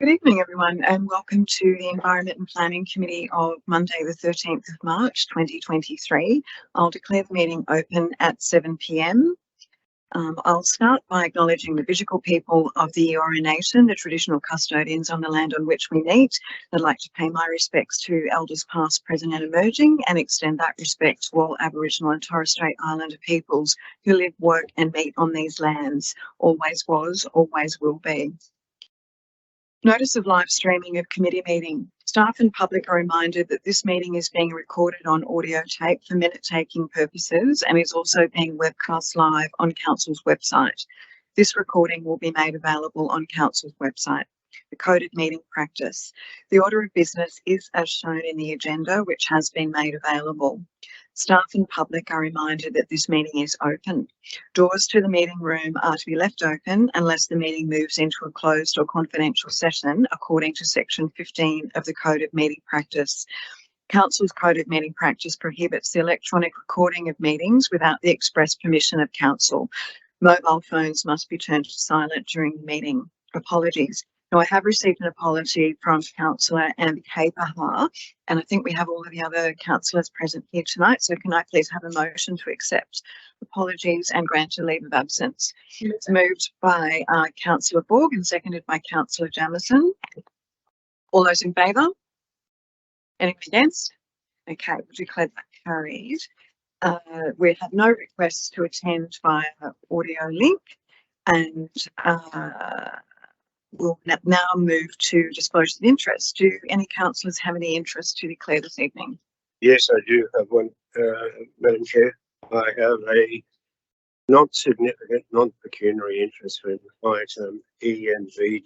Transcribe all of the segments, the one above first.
Good evening, everyone, and welcome to the Environment and Planning Committee of Monday, the 13th of March, 2023. I'll declare the meeting open at 7 p.m. I'll start by acknowledging the Bidjigal people of the Eora Nation, the traditional custodians on the land on which we meet. I'd like to pay my respects to elders past, present and emerging, and extend that respect to all Aboriginal and Torres Strait Islander peoples who live, work and meet on these lands. Always was, always will be. Notice of live streaming of committee meeting. Staff and public are reminded that this meeting is being recorded on audio tape for minute-taking purposes and is also being webcast live on Council's website. This recording will be made available on Council's website. The coded meeting practice. The order of business is as shown in the agenda, which has been made available. Staff and public are reminded that this meeting is open. Doors to the meeting room are to be left open unless the meeting moves into a closed or confidential session according to section 15 of the Code of Meeting Practice. Council's Code of Meeting Practice prohibits the electronic recording of meetings without the express permission of Council. Mobile phones must be turned to silent during the meeting. Apologies. Now, I have received an apology from Councillor Amber Kapaha, and I think we have all of the other councillors present here tonight. So can I please have a motion to accept apologies and grant a leave of absence? It's moved by Councillor Borg and seconded by Councillor Jamieson. All those in favour? Anyone against? Okay, we'll declare that carried. We have no requests to attend via audio link, and we'll now move to disclosure of interest. Do any councillors have any interest to declare this evening? Yes, I do have one, Madam Chair. I have a non-significant, non-pecuniary interest in item ENV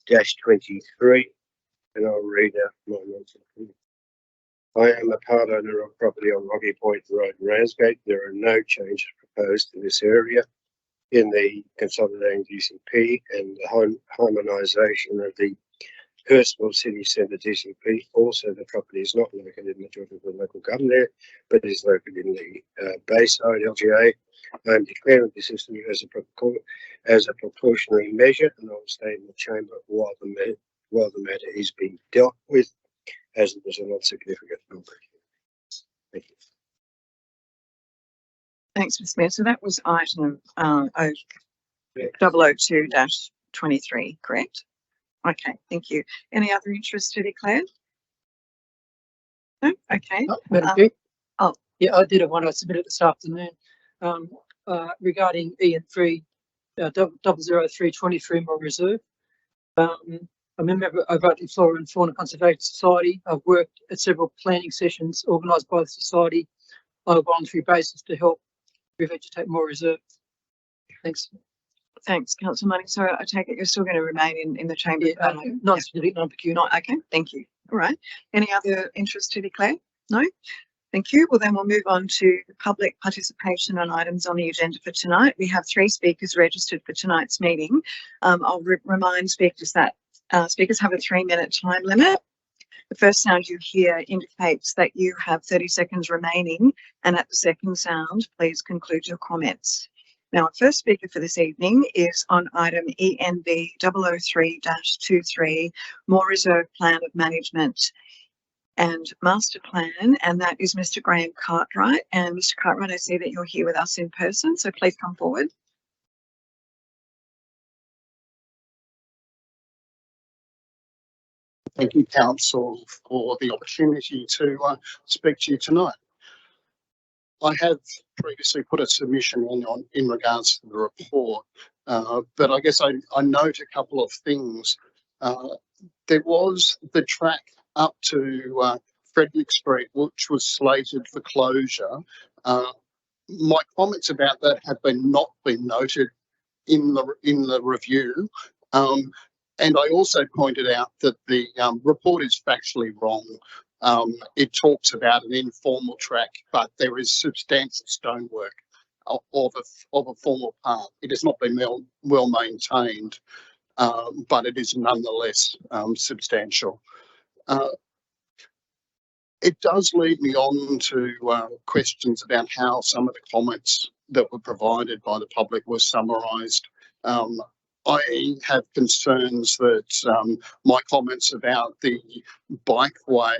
002-23, and I'll read out my non-significant. I am a part owner of property on Rocky Point Road, Ramsgate. There are no changes proposed in this area in the consolidating DCP and the harmonisation of the Hurstville City Centre DCP. Also, the property is not located in the joint of the local government area, but is located in the Bayside LGA. I am declaring this system as a precautionary measure, and I will stay in the chamber while the matter is being dealt with, as it was a not significant number. Thank you. Thanks, Ms. Smith. So that was item 002-23, correct? Okay, thank you. Any other interest to declare? No? Okay. Madam Chair? Oh. Yeah, I did have one I submitted this afternoon regarding EN3 00323 Moore Reserve. I'm a member of the Flora and Fauna Conservation Society. I've worked at several planning sessions organised by the Society on a voluntary basis to help revegetate Moore Reserve. Thanks. Thanks, Councillor Manning. So I take it you're still going to remain in the chamber? Yeah, non-significant, non-pecuniary. Okay, thank you. All right. Any other interest to declare? No? Thank you. Well, then we'll move on to public participation on items on the agenda for tonight. We have 3 speakers registered for tonight's meeting. I'll remind speakers that speakers have a 3-minute time limit. The first sound you hear indicates that you have 30 seconds remaining, and at the second sound, please conclude your comments. Now, our first speaker for this evening is on item ENV 003-23, Moore Reserve Plan of Management and Master Plan, and that is Mr. Graham Cartwright. And Mr. Cartwright, I see that you're here with us in person, so please come forward. Thank you, Council, for the opportunity to speak to you tonight. I have previously put a submission in regards to the report, but I guess I note a couple of things. There was the track up to Frederick Street, which was slated for closure. My comments about that have not been noted in the review. And I also pointed out that the report is factually wrong. It talks about an informal track, but there is substantial stonework of a formal path. It has not been well maintained, but it is nonetheless substantial. It does lead me on to questions about how some of the comments that were provided by the public were summarised. I have concerns that my comments about the bikeway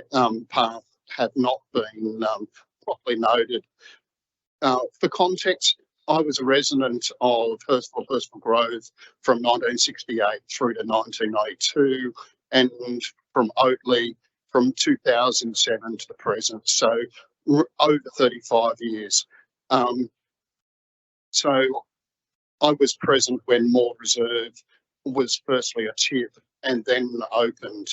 path have not been properly noted. For context, I was a resident of Hurstville Grove from 1968 through to 1992, and from Oatley from 2007 to the present, so over 35 years. So I was present when Moore Reserve was firstly a TIP and then opened.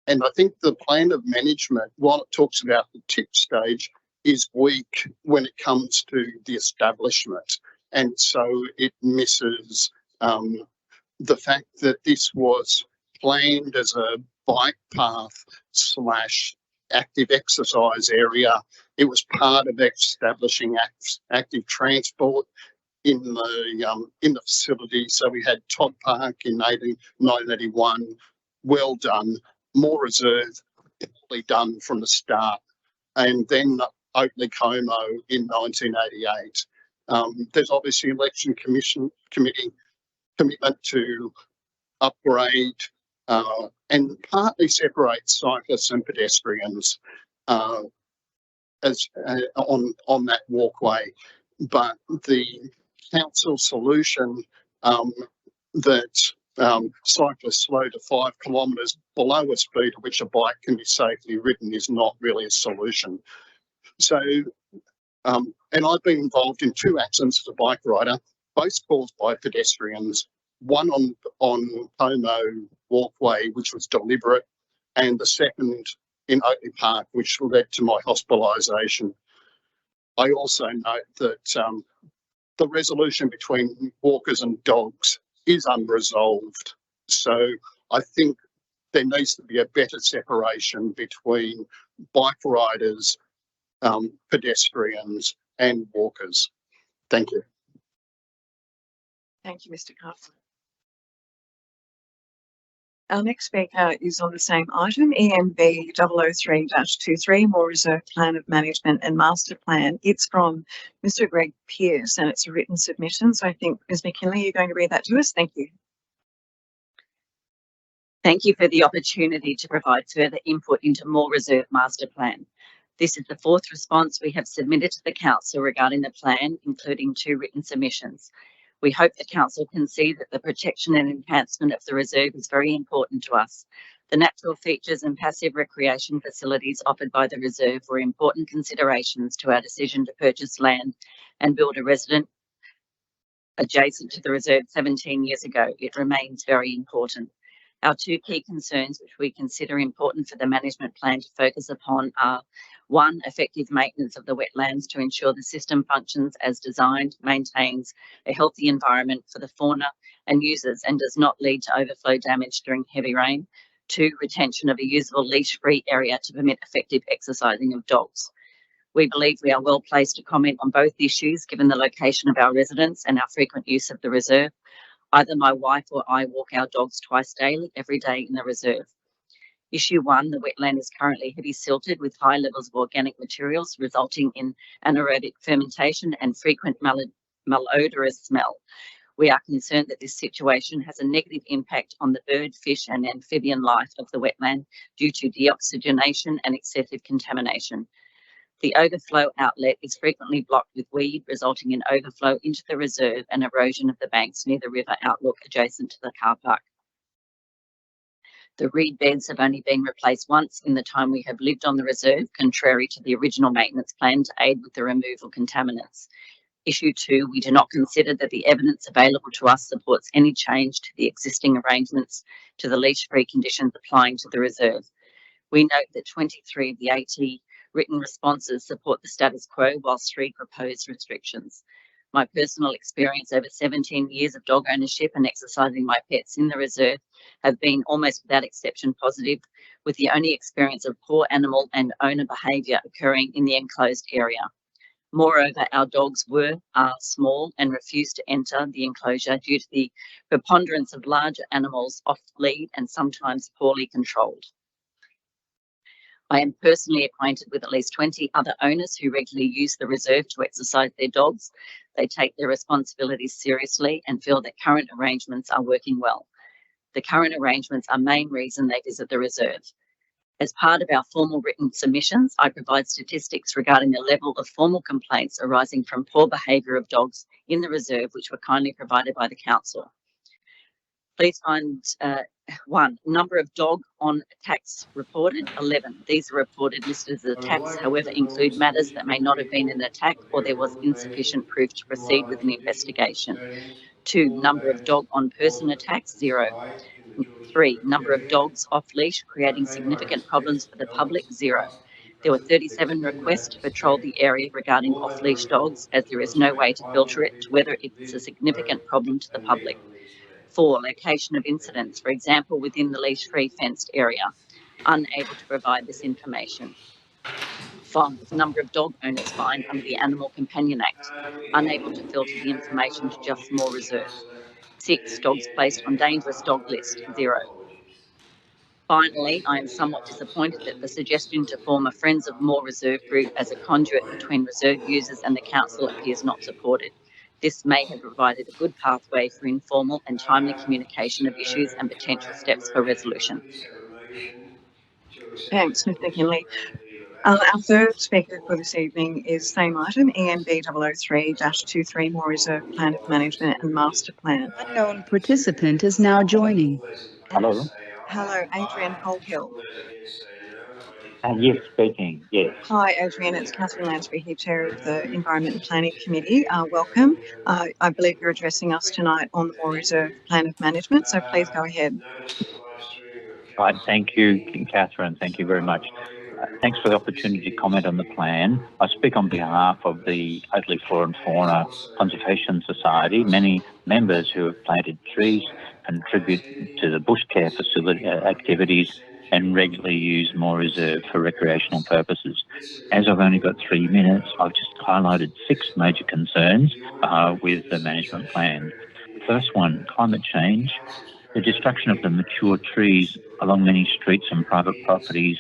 And I think the plan of management, while it talks about the TIP stage, is weak when it comes to the establishment. And so it misses the fact that this was planned as a bike path / active exercise area. It was part of establishing active transport in the facility. So we had Todd Park in 1981, well done. Moore Reserve, poorly done from the start, and then Oatley Como in 1988. There's obviously election committee commitment to upgrade and partly separate cyclists and pedestrians as on that walkway, but the council solution that cyclists slow to 5 kilometres below a speed at which a bike can be safely ridden is not really a solution. So, and I've been involved in 2 accidents as a bike rider, both caused by pedestrians, one on Como walkway, which was deliberate, and the second in Oatley Park, which led to my hospitalisation. I also note that the resolution between walkers and dogs is unresolved. So I think there needs to be a better separation between bike riders, pedestrians and walkers. Thank you. Thank you, Mr. Carson. Our next speaker is on the same item, EMB 003-23, Moore Reserve Plan of Management and Master Plan. It's from Mr. Greg Pearce and it's a written submission. So I think, Ms. McKinley, you're going to read that to us. Thank you. Thank you for the opportunity to provide further input into Moore Reserve Master Plan. This is the 4th response we have submitted to the Council regarding the plan, including 2 written submissions. We hope the Council can see that the protection and enhancement of the reserve is very important to us. The natural features and passive recreation facilities offered by the reserve were important considerations to our decision to purchase land and build a resident adjacent to the reserve 17 years ago. It remains very important. Our 2 key concerns, which we consider important for the management plan to focus upon, are 1, effective maintenance of the wetlands to ensure the system functions as designed, maintains a healthy environment for the fauna and users, and does not lead to overflow damage during heavy rain. 2, retention of a usable leash-free area to permit effective exercising of dogs. We believe we are well placed to comment on both issues given the location of our residents and our frequent use of the reserve. Either my wife or I walk our dogs twice daily, every day in the reserve. Issue 1, the wetland is currently heavy silted with high levels of organic materials resulting in anaerobic fermentation and frequent malodorous smell. We are concerned that this situation has a negative impact on the bird, fish and amphibian life of the wetland due to deoxygenation and excessive contamination. The overflow outlet is frequently blocked with weed, resulting in overflow into the reserve and erosion of the banks near the river outlook adjacent to the car park. The reed beds have only been replaced once in the time we have lived on the reserve, contrary to the original maintenance plan to aid with the removal of contaminants. Issue 2, we do not consider that the evidence available to us supports any change to the existing arrangements to the leash-free conditions applying to the reserve. We note that 23 of the 80 written responses support the status quo, whilst 3 propose restrictions. My personal experience over 17 years of dog ownership and exercising my pets in the reserve have been almost without exception positive, with the only experience of poor animal and owner behaviour occurring in the enclosed area. Moreover, our dogs are small and refuse to enter the enclosure due to the preponderance of larger animals off lead and sometimes poorly controlled. I am personally acquainted with at least 20 other owners who regularly use the reserve to exercise their dogs. They take their responsibilities seriously and feel that current arrangements are working well. The current arrangements are main reason they visit the reserve. As part of our formal written submissions, I provide statistics regarding the level of formal complaints arising from poor behaviour of dogs in the reserve, which were kindly provided by the council. Please find 1. Number of dog on attacks reported, 11. These are reported listed as attacks, however, include matters that may not have been an attack or there was insufficient proof to proceed with an investigation. 2. Number of dog on person attacks, 0. 3. Number of dogs off leash creating significant problems for the public, 0. There were 37 requests to patrol the area regarding off leash dogs, as there is no way to filter it to whether it's a significant problem to the public. 4. Location of incidents, for example, within the leash-free fenced area, unable to provide this information. 5. Number of dog owners fined under the Animal Companion Act, unable to filter the information to just Moore Reserve. 6. Dogs placed on dangerous dog list, 0. Finally, I am somewhat disappointed that the suggestion to form a Friends of Moore Reserve group as a conduit between reserve users and the council appears not supported. This may have provided a good pathway for informal and timely communication of issues and potential steps for resolution. Thanks, Ms McKinley. Our third speaker for this evening is same item, EMB 003-23 Moore Reserve Plan of Management and Master Plan. Unknown participant is now joining. Hello. Hello, Adrian Colhill. Yes, speaking. Yes. Hi, Adrian. It's Catherine Lansbury here, Chair of the Environment and Planning Committee. Welcome. I believe you're addressing us tonight on the Moore Reserve Plan of Management, so please go ahead. Right. Thank you, Catherine. Thank you very much. Thanks for the opportunity to comment on the plan. I speak on behalf of the Oakleigh Flora and Fauna Conservation Society. Many members who have planted trees contribute to the bush care facility activities and regularly use Moore Reserve for recreational purposes. As I've only got 3 minutes, I've just highlighted 6 major concerns with the management plan. First one, climate change. The destruction of the mature trees along many streets and private properties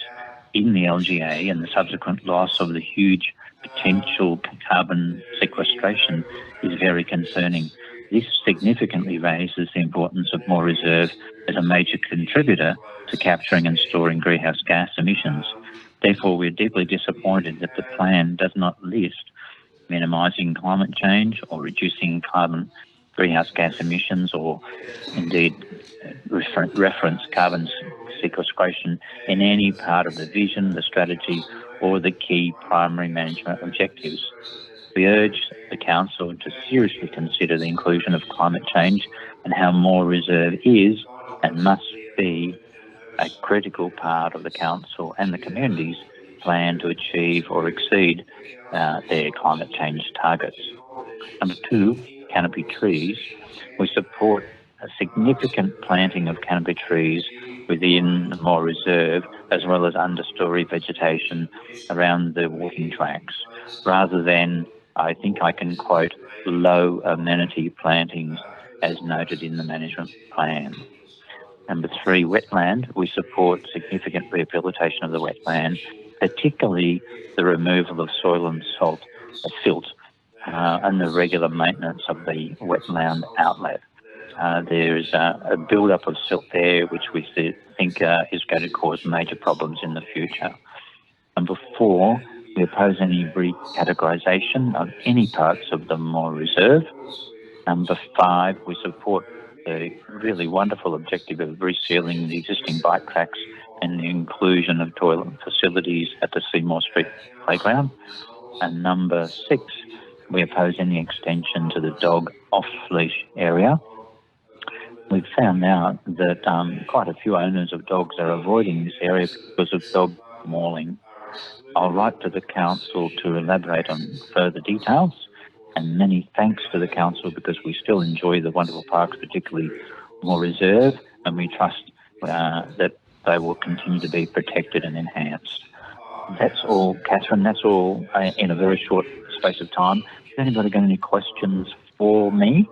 in the LGA and the subsequent loss of the huge potential carbon sequestration is very concerning. This significantly raises the importance of Moore Reserve as a major contributor to capturing and storing greenhouse gas emissions. Therefore, we're deeply disappointed that the plan does not list minimising climate change or reducing greenhouse gas emissions, or indeed reference carbon sequestration in any part of the vision, the strategy, or the key primary management objectives. We urge the Council to seriously consider the inclusion of climate change and how Moore Reserve is and must be a critical part of the Council and the community's plan to achieve or exceed their climate change targets. Number 2, canopy trees. We support a significant planting of canopy trees within the Moore Reserve, as well as understory vegetation around the walking tracks, rather than, I think I can quote, low amenity plantings as noted in the management plan. Number 3, wetland. We support significant rehabilitation of the wetland, particularly the removal of soil and silt, and the regular maintenance of the wetland outlet. There is a build-up of silt there, which we think is going to cause major problems in the future. Number 4, we oppose any recategorisation of any parts of the Moore Reserve. Number 5, we support the really wonderful objective of resealing the existing bike tracks and the inclusion of toilet facilities at the Seymour Street playground. And number 6, we oppose any extension to the dog off-leash area. We've found out that quite a few owners of dogs are avoiding this area because of dog mauling. I'll write to the Council to elaborate on further details, and many thanks to the Council because we still enjoy the wonderful parks, particularly Moore Reserve, and we trust that they will continue to be protected and enhanced. That's all, Catherine. That's all in a very short space of time. Has anybody got any questions for me?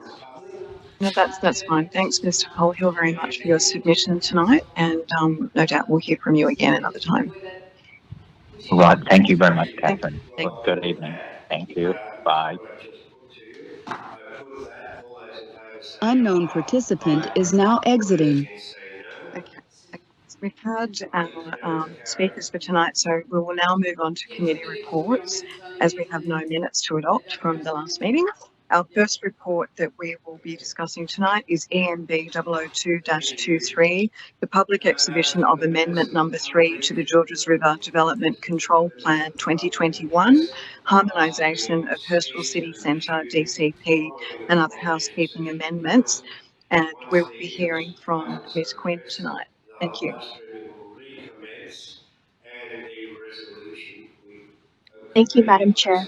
No, that's fine. Thanks, Mr. Colhill, very much for your submission tonight, and no doubt we'll hear from you again another time. Right. Thank you very much, Catherine. Thank Good evening. Thank you. Bye. Unknown participant is now exiting. Okay. So we've had our speakers for tonight, so we will now move on to committee reports as we have no minutes to adopt from the last meeting. Our first report that we will be discussing tonight is EMB 002-23, the public exhibition of Amendment Number 3 to the Georges River Development Control Plan 2021, harmonisation of Hurstville City Centre, DCP and other housekeeping amendments. And we will be hearing from Ms Quinn tonight. Thank you. Thank you, Madam Chair.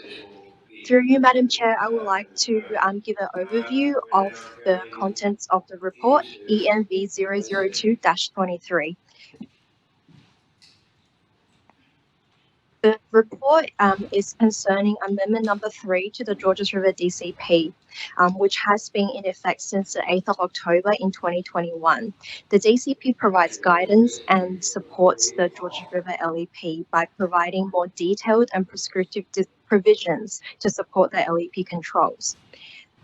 Through you, Madam Chair, I would like to give an overview of the contents of the report, EMV 002-23. The report is concerning Amendment Number 3 to the Georges River DCP, which has been in effect since the 8th of October in 2021. The DCP provides guidance and supports the Georges River LEP by providing more detailed and prescriptive provisions to support the LEP controls.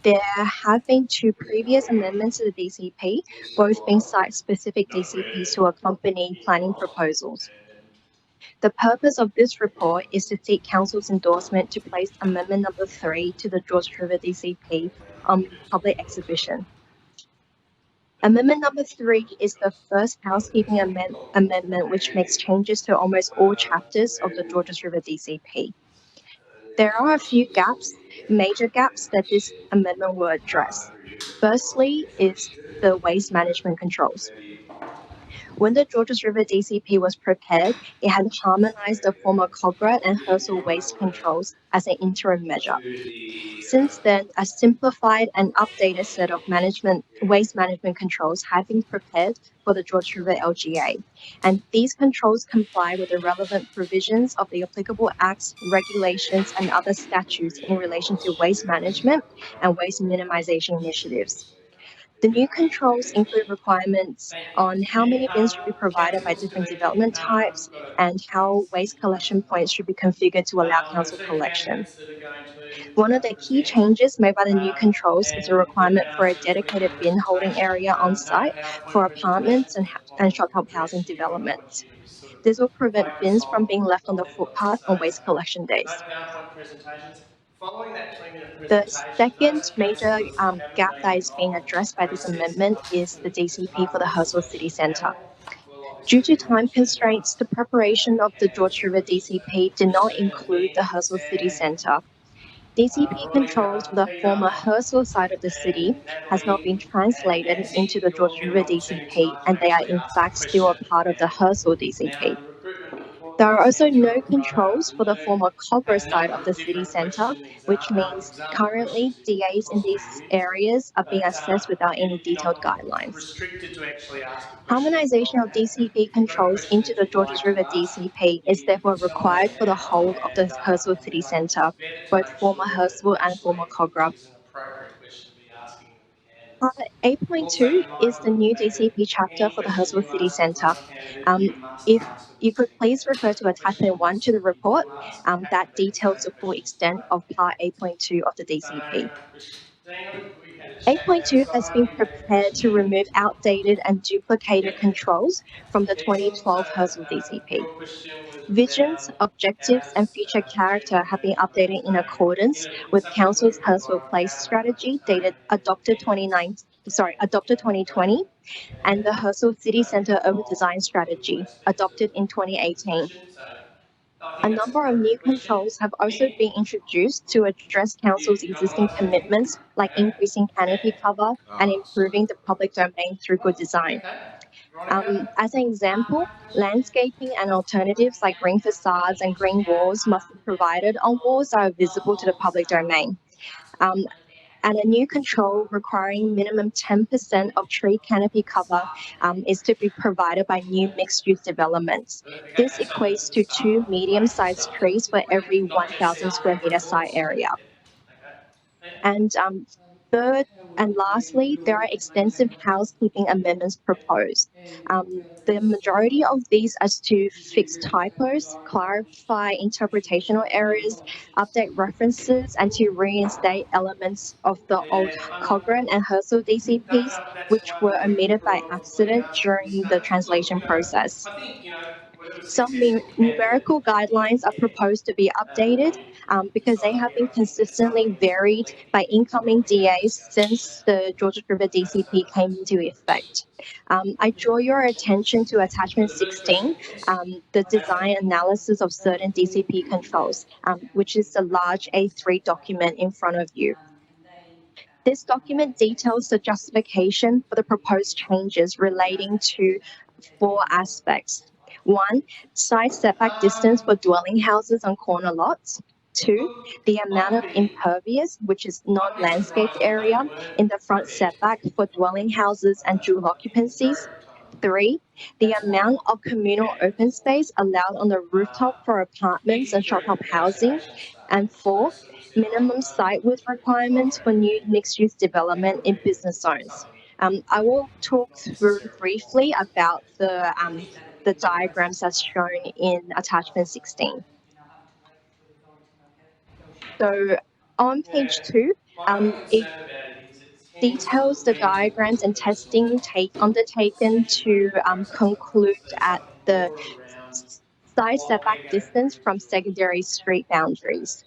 There have been 2 previous amendments to the DCP, both being site-specific DCPs to accompany planning proposals. The purpose of this report is to seek Council's endorsement to place Amendment Number 3 to the Georges River DCP on public exhibition. Amendment Number 3 is the first housekeeping amendment which makes changes to almost all chapters of the Georges River DCP. There are a few major gaps that this amendment will address. Firstly is the waste management controls. When the Georges River DCP was prepared, it had harmonized the former Cobra and Hurstville waste controls as an interim measure. Since then, a simplified and updated set of waste management controls have been prepared for the Georges River LGA, and these controls comply with the relevant provisions of the applicable acts, regulations, and other statutes in relation to waste management and waste minimization initiatives. The new controls include requirements on how many bins should be provided by different development types and how waste collection points should be configured to allow council collection. One of the key changes made by the new controls is a requirement for a dedicated bin holding area on site for apartments and shop housing developments. This will prevent bins from being left on the footpath on waste collection days. PowerPoint presentations. Following that 20-minute The presentation, second major gap that is being addressed by this amendment is the DCP for the Hurstville City Centre. Due to time constraints, the preparation of the Georges River DCP did not include the Hurstville City Centre. DCP controls for the former Hurstville side of the city has not been translated into the Georges River DCP, and they are in fact still a part of the Hurstville DCP. There are also no controls for the former Cobra side of the city centre, which means currently DAs in these areas are being assessed without any detailed guidelines. Restricted to actually ask a question. Harmonisation of DCP controls into the Georges River DCP is therefore required for the whole of the Hurstville city centre, both former Hurstville and former Cobra. Part 8.2 is the new DCP chapter for the Hurstville City Centre. If you could please refer to attachment 1 to the report, that details the full extent of Part 8.2 of the DCP. 8.2 has been prepared to remove outdated and duplicated controls from the 2012 Hurstville DCP. Visions, objectives, and future character have been updated in accordance with Council's Hurstville Place strategy adopted 2020, and the Hurstville City Centre Urban Design Strategy adopted in 2018. A number of new controls have also been introduced to address Council's existing commitments, like increasing canopy cover and improving the public domain through good design. As an example, landscaping and alternatives like green facades and green walls must be provided on walls that are visible to the public domain. And a new control requiring minimum 10% of tree canopy cover is to be provided by new mixed-use developments. This equates to 2 medium-sized trees for every 1,000 square metre site area. And Third and lastly, there are extensive housekeeping amendments proposed. The majority of these are to fix typos, clarify interpretational errors, update references, and to reinstate elements of the old Cochrane and Herzl DCPs, which were omitted by accident during the translation process. Some numerical guidelines are proposed to be updated because they have been consistently varied by incoming DAs since the Georges River DCP came into effect. I draw your attention to attachment 16, the design analysis of certain DCP controls, which is the large A3 document in front of you. This document details the justification for the proposed changes relating to 4 aspects. 1, side setback distance for dwelling houses on corner lots. 2, the amount of impervious, which is non-landscaped area, in the front setback for dwelling houses and dual occupancies. 3, the amount of communal open space allowed on the rooftop for apartments and short-term housing. And 4, minimum site width requirements for new mixed-use development in business zones. I will talk through briefly about the diagrams as shown in attachment 16. So on page 2, it details the diagrams and testing undertaken to conclude at the side setback distance from secondary street boundaries.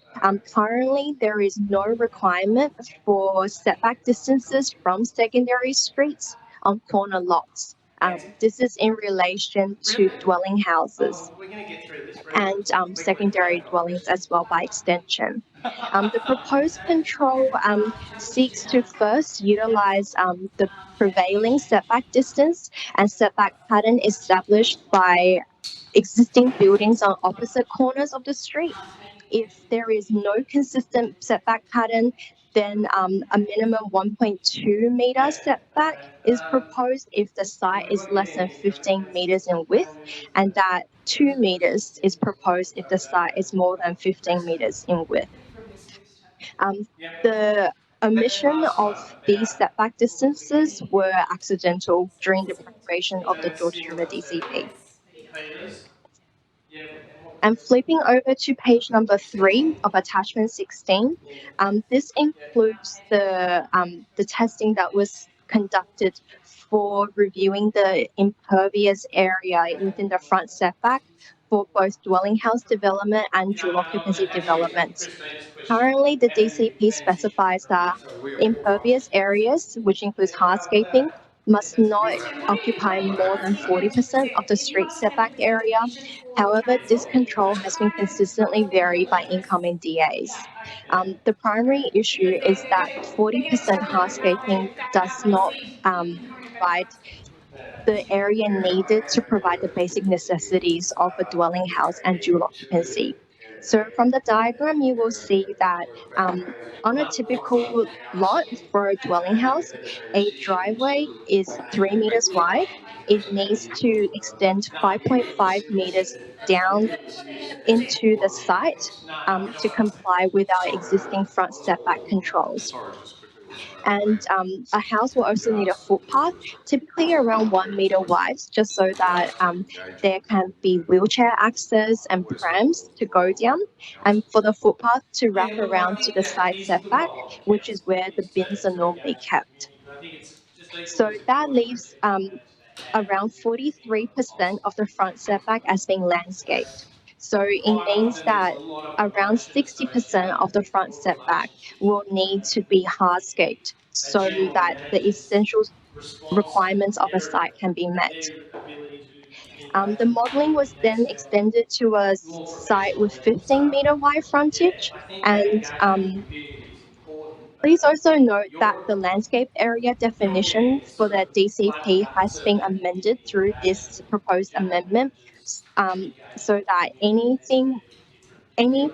Currently, there is no requirement for setback distances from secondary streets on corner lots. This is in relation to dwelling houses We're going to get through this. and secondary dwellings as well by extension. The proposed control seeks to first utilize the prevailing setback distance and setback pattern established by existing buildings on opposite corners of the street. If there is no consistent setback pattern, then a minimum 1.2 meter setback is proposed if the site is less than 15 meters in width, and that 2 meters is proposed if the site is more than 15 meters in width. The omission of these setback distances were accidental during the preparation of the Georges River DCP. And flipping over to page number 3 of attachment 16, this includes the testing that was conducted for reviewing the impervious area within the front setback for both dwelling house development and dual occupancy developments. Currently, the DCP specifies that impervious areas, which includes hardscaping, must not occupy more than 40% of the street setback area. However, this control has been consistently varied by incoming DAs. The primary issue is that 40% hardscaping does not provide the area needed to provide the basic necessities of a dwelling house and dual occupancy. So from the diagram, you will see that on a typical lot for a dwelling house, a driveway is 3 meters wide. It needs to extend 5.5 meters down into the site to comply with our existing front setback controls. And a house will also need a footpath, typically around 1 meter wide, just so that there can be wheelchair access and prams to go down, and for the footpath to wrap around to the side setback, which is where the bins are normally kept. So that leaves around 43% of the front setback as being landscaped. So it means that around 60% of the front setback will need to be hardscaped so that the essential requirements of a site can be met. The modelling was then extended to a site with 15-meter wide frontage, and please also note that the landscape area definition for the DCP has been amended through this proposed amendment, so that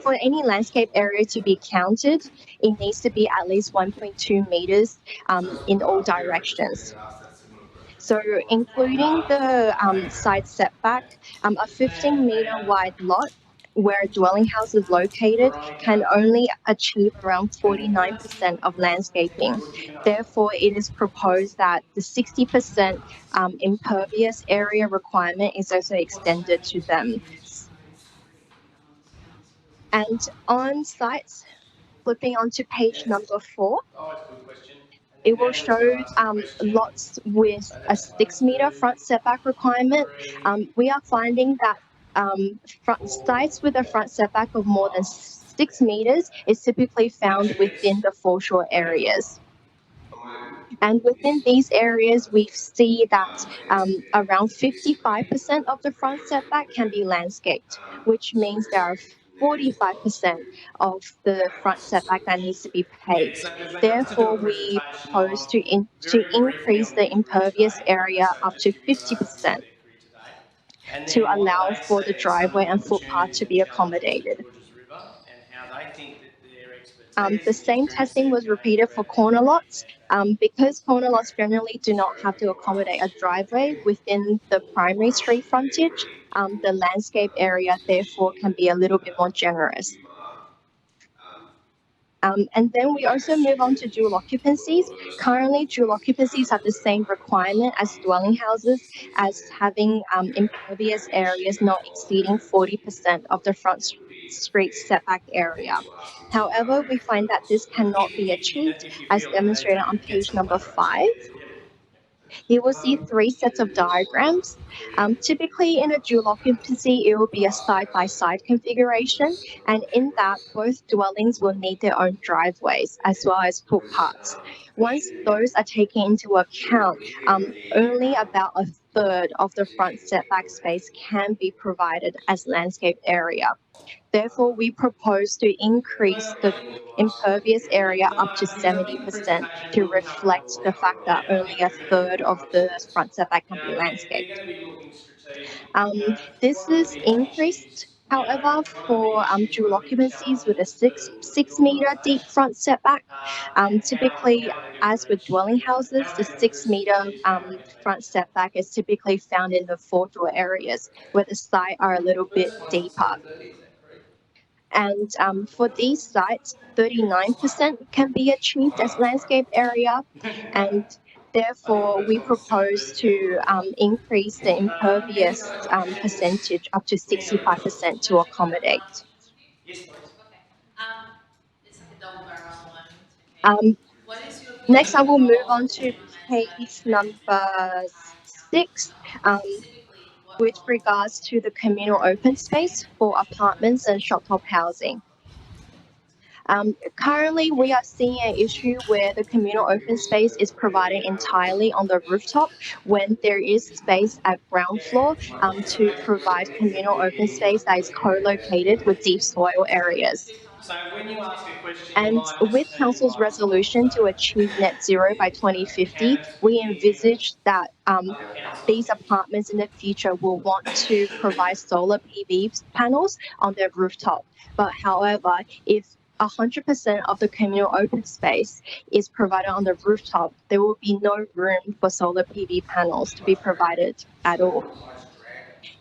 for any landscape area to be counted, it needs to be at least 1.2 meters in all directions. So including the side setback, a 15-meter wide lot where dwelling house is located can only achieve around 49% of landscaping. Therefore, it is proposed that the 60% impervious area requirement is also extended to them. And on sites, flipping onto page number 4, Always a good question. it will show lots with a 6-meter front setback requirement. We are finding that sites with a front setback of more than 6 meters is typically found within the foreshore areas. And within these areas, we see that around 55% of the front setback can be landscaped, which means there are 45% of the front setback that needs to be paved. So there's been Therefore, a we presentation propose of to very briefly increase on the the grid impervious today, area so up just to to give 50% their grid today. And to then what allow they for the see as some of driveway the and footpath opportunities to and be challenges with accommodated. Georges River and how they think that their expertise The and the same experience testing they've was gained repeated for throughout their corner career lots. Because corner lots generally do not have to accommodate a driveway within the primary street frontage, the landscape area therefore can be a little bit more generous. And then we also move on to dual occupancies. Currently, dual occupancies have the same requirement as dwelling houses, as having impervious areas not exceeding 40% of the front street setback area. However, we find that this cannot be achieved as demonstrated on page number 5. You will see 3 sets of diagrams. Typically in a dual occupancy, it will be a side-by-side configuration, and in that, both dwellings will need their own driveways as well as footpaths. Once those are taken into account, only about a third of the front setback space can be provided as landscape area. Therefore, we propose to increase the impervious area up to 70% to reflect the fact that only a third of the front setback can be landscaped. They're going to be looking strategically. This is increased, however, for dual occupancies with a 6 meter deep front setback. Typically, as with dwelling houses, the 6 meter front setback is typically found in the foreshore areas where the sites are a little bit deeper. And for these sites, 39% can be achieved as landscape area, and therefore we propose to increase the impervious percentage up to 65% to accommodate. Yes, please. It's like a double barrel one. What is your view Next, I will move on to on page number 6. With regards to the communal open space for apartments and shop top housing. Currently, we are seeing an issue where the communal open space is provided entirely on the rooftop when there is space at ground floor to provide communal open space that is co-located with deep soil areas. So when you ask a question, you And might just with need Council's lights on, resolution to so achieve net zero by 2050, we envisage that these apartments in the future will want to provide solar PV panels on their rooftop. But however, if 100% of the communal open space is provided on the rooftop, there will be no room for solar PV panels to be provided at all.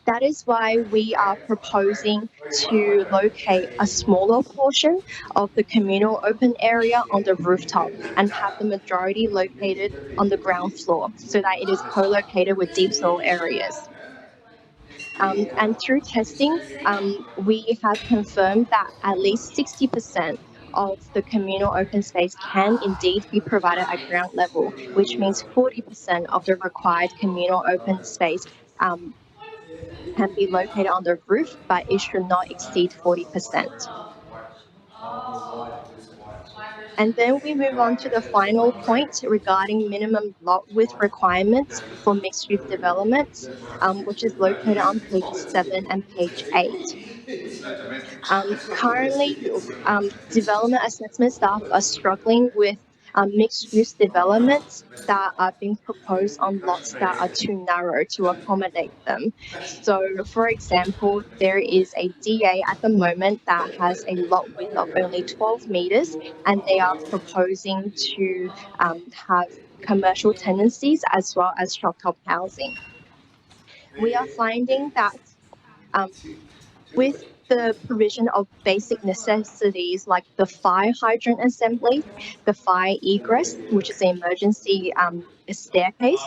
That is why we are proposing to locate a smaller portion of the communal open area on the rooftop and have the majority located on the ground floor so that it is co-located with deep soil areas. And through testing, we have confirmed that at least 60% of the communal open space can indeed be provided at ground level, which means 40% of the required communal open space can be located on the roof, but it should not exceed 40%. And then we move on to the final point regarding minimum lot width requirements for mixed-use developments, which is located on pages 7 and page 8. Currently, development assessment staff are struggling with mixed-use developments that are being proposed on lots that are too narrow to accommodate them. So, for example, there is a DA at the moment that has a lot width of only 12 meters, and they are proposing to have commercial tenancies as well as shop top housing. We are finding that with the provision of basic necessities like the fire hydrant assembly, the fire egress, which is an emergency staircase,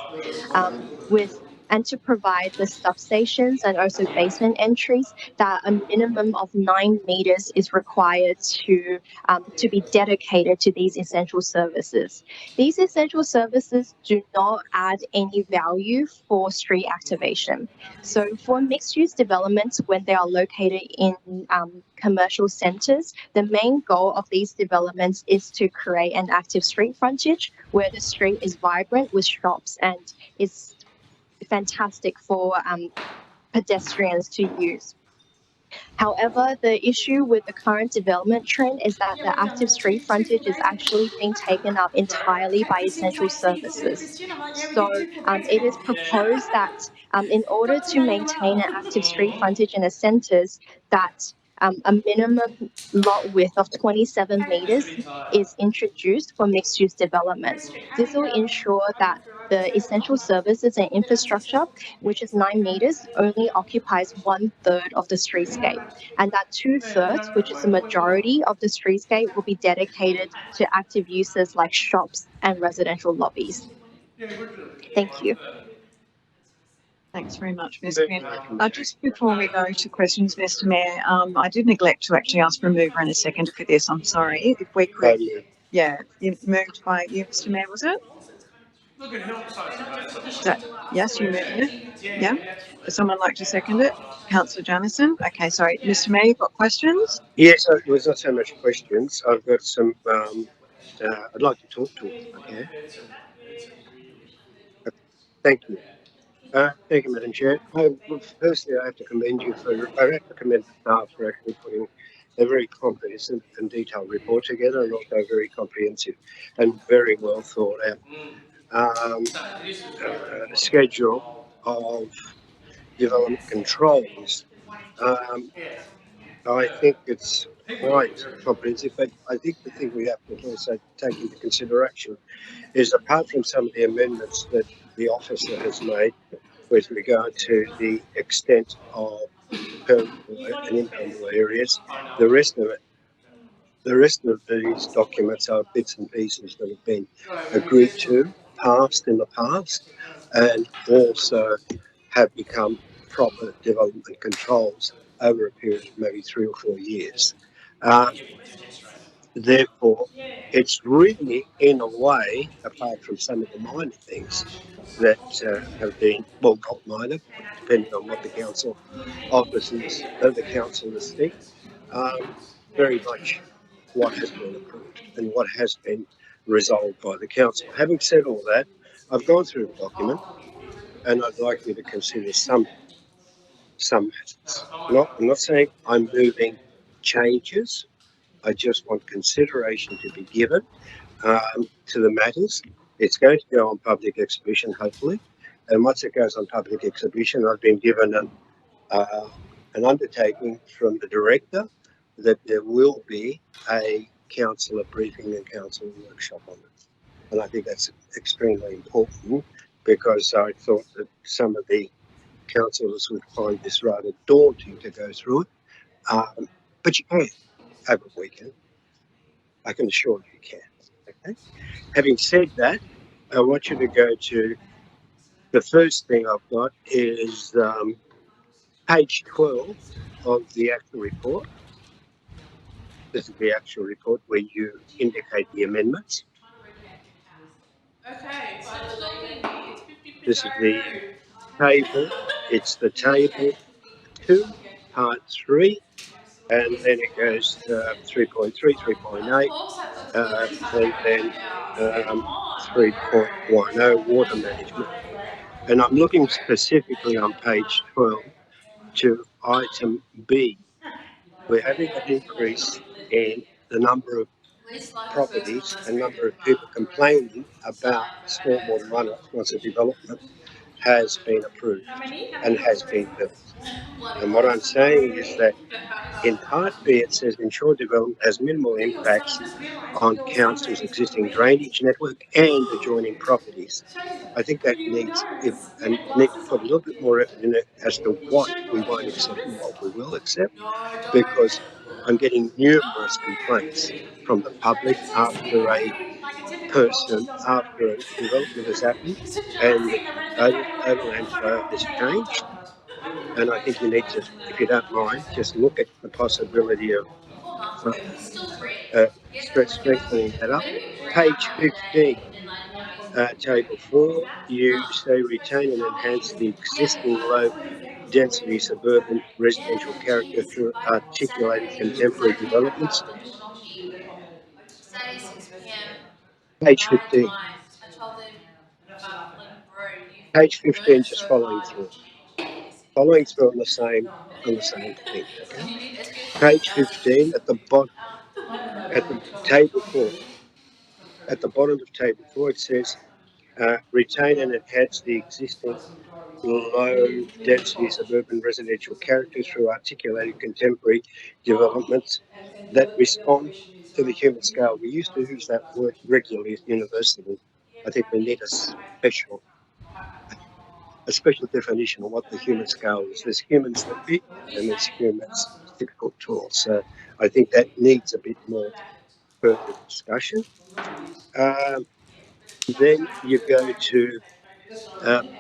and to provide the substations and also basement entries that a minimum of 9 meters is required to be dedicated to these essential services. These essential services do not add any value for street activation. So for mixed-use developments, when they are located in commercial centres, the main goal of these developments is to create an active street frontage where the street is vibrant with shops and is fantastic for pedestrians to use. However, the issue with the current development trend is that the active street frontage is actually being taken up entirely by essential services. So it is proposed that in order to maintain an active street frontage in the centres, that a minimum lot width of 27 meters is introduced for mixed-use developments. This will ensure that the essential services and infrastructure, which is 9 meters, only occupies 1/3 of the streetscape, and that 2/3, which is the majority of the streetscape, will be dedicated to active uses like shops and residential lobbies. Thank you. Thanks very much, Ms. Quinn. Just before we go to questions, Mr. Mayor, I did neglect to actually ask for a mover and a seconder for this. I'm sorry. If we could, yeah, you moved by you, Mr. Mayor, was it? Look, it helps us. Yes, you moved it. Yeah. Would someone like to second it? Councillor Jamieson. Okay, sorry, Mr. Mayor, you've got questions? Yes, it was not so much questions. I've got some. I'd like to talk to it. Okay. Thank you. Thank you, Madam Chair. Firstly, I have to commend you I have to commend the staff for actually putting a very comprehensive and detailed report together, and also very comprehensive and very well thought out schedule of development controls. I think it's quite comprehensive, but I think the thing we have to also take into consideration is, apart from some of the amendments that the officer has made with regard to the extent of permeable and impermeable areas, the rest of these documents are bits and pieces that have been agreed to, passed in the past, and also have become proper development controls over a period of maybe 3 or 4 years. Therefore, it's really, in a way, apart from some of the minor things that have been, well, not minor, depending on what the council officers, the councillors think, very much what has been approved and what has been resolved by the council. Having said all that, I've gone through the document and I'd like you to consider some matters. I'm not saying I'm moving changes. I just want consideration to be given to the matters. It's going to go on public exhibition, hopefully. And once it goes on public exhibition, I've been given an undertaking from the director that there will be a councillor briefing and councillor workshop on it. And I think that's extremely important, because I thought that some of the councillors would find this rather daunting to go through it. But you can over a weekend. I can assure you can. Okay. Having said that, I want you to go to the first thing I've got is page 12 of the actual report. This is the actual report where you indicate the amendments. Okay, so it's not going to be, it's 50%. This is the table. It's the table 2, part 3, and then it goes 3.3, 3.8, and then 3.10 water management. And I'm looking specifically on page 12 to item B. We're having an increase in the number of properties and number of people complaining about stormwater runoff once a development has been approved How many? and has been built. Bloody And what I'm saying is that in lots. Part B, it says ensure development has minimal impacts on council's existing drainage network and adjoining properties. I think that needs, and need to put a little bit more effort in it as to what we won't accept and what we will accept, No, don't. because I'm getting numerous complaints from the public after a Like a typical person, Welsh does how to after a win. development has happened It's a and classic. I read the overland flow has changed. And I think you need to, if you don't mind, just look at the possibility of Before Master, he's still British. He has a strengthening that up. bit of a grit Page about him today, 15, and like, you know, he's table 4, you say retain and enhance the existing low density suburban residential character through articulated contemporary developments. Saturday 6 p.m. Page Byron 15. Live. I told him, like, bro, you Page 15, worked just so following hard through. in this city. Following through on the same thing. Okay. Can you do SPH? Page 15 at the bottom, at the table 4. At the bottom of table 4, it says retain and enhance the existing low density suburban residential character through articulated contemporary developments that respond to the human scale. We used to use that word regularly at university. I think we need a special definition of what the human scale is. There's humans that big and there's humans 6 foot tall. So I think that needs a bit more further discussion. Then you go to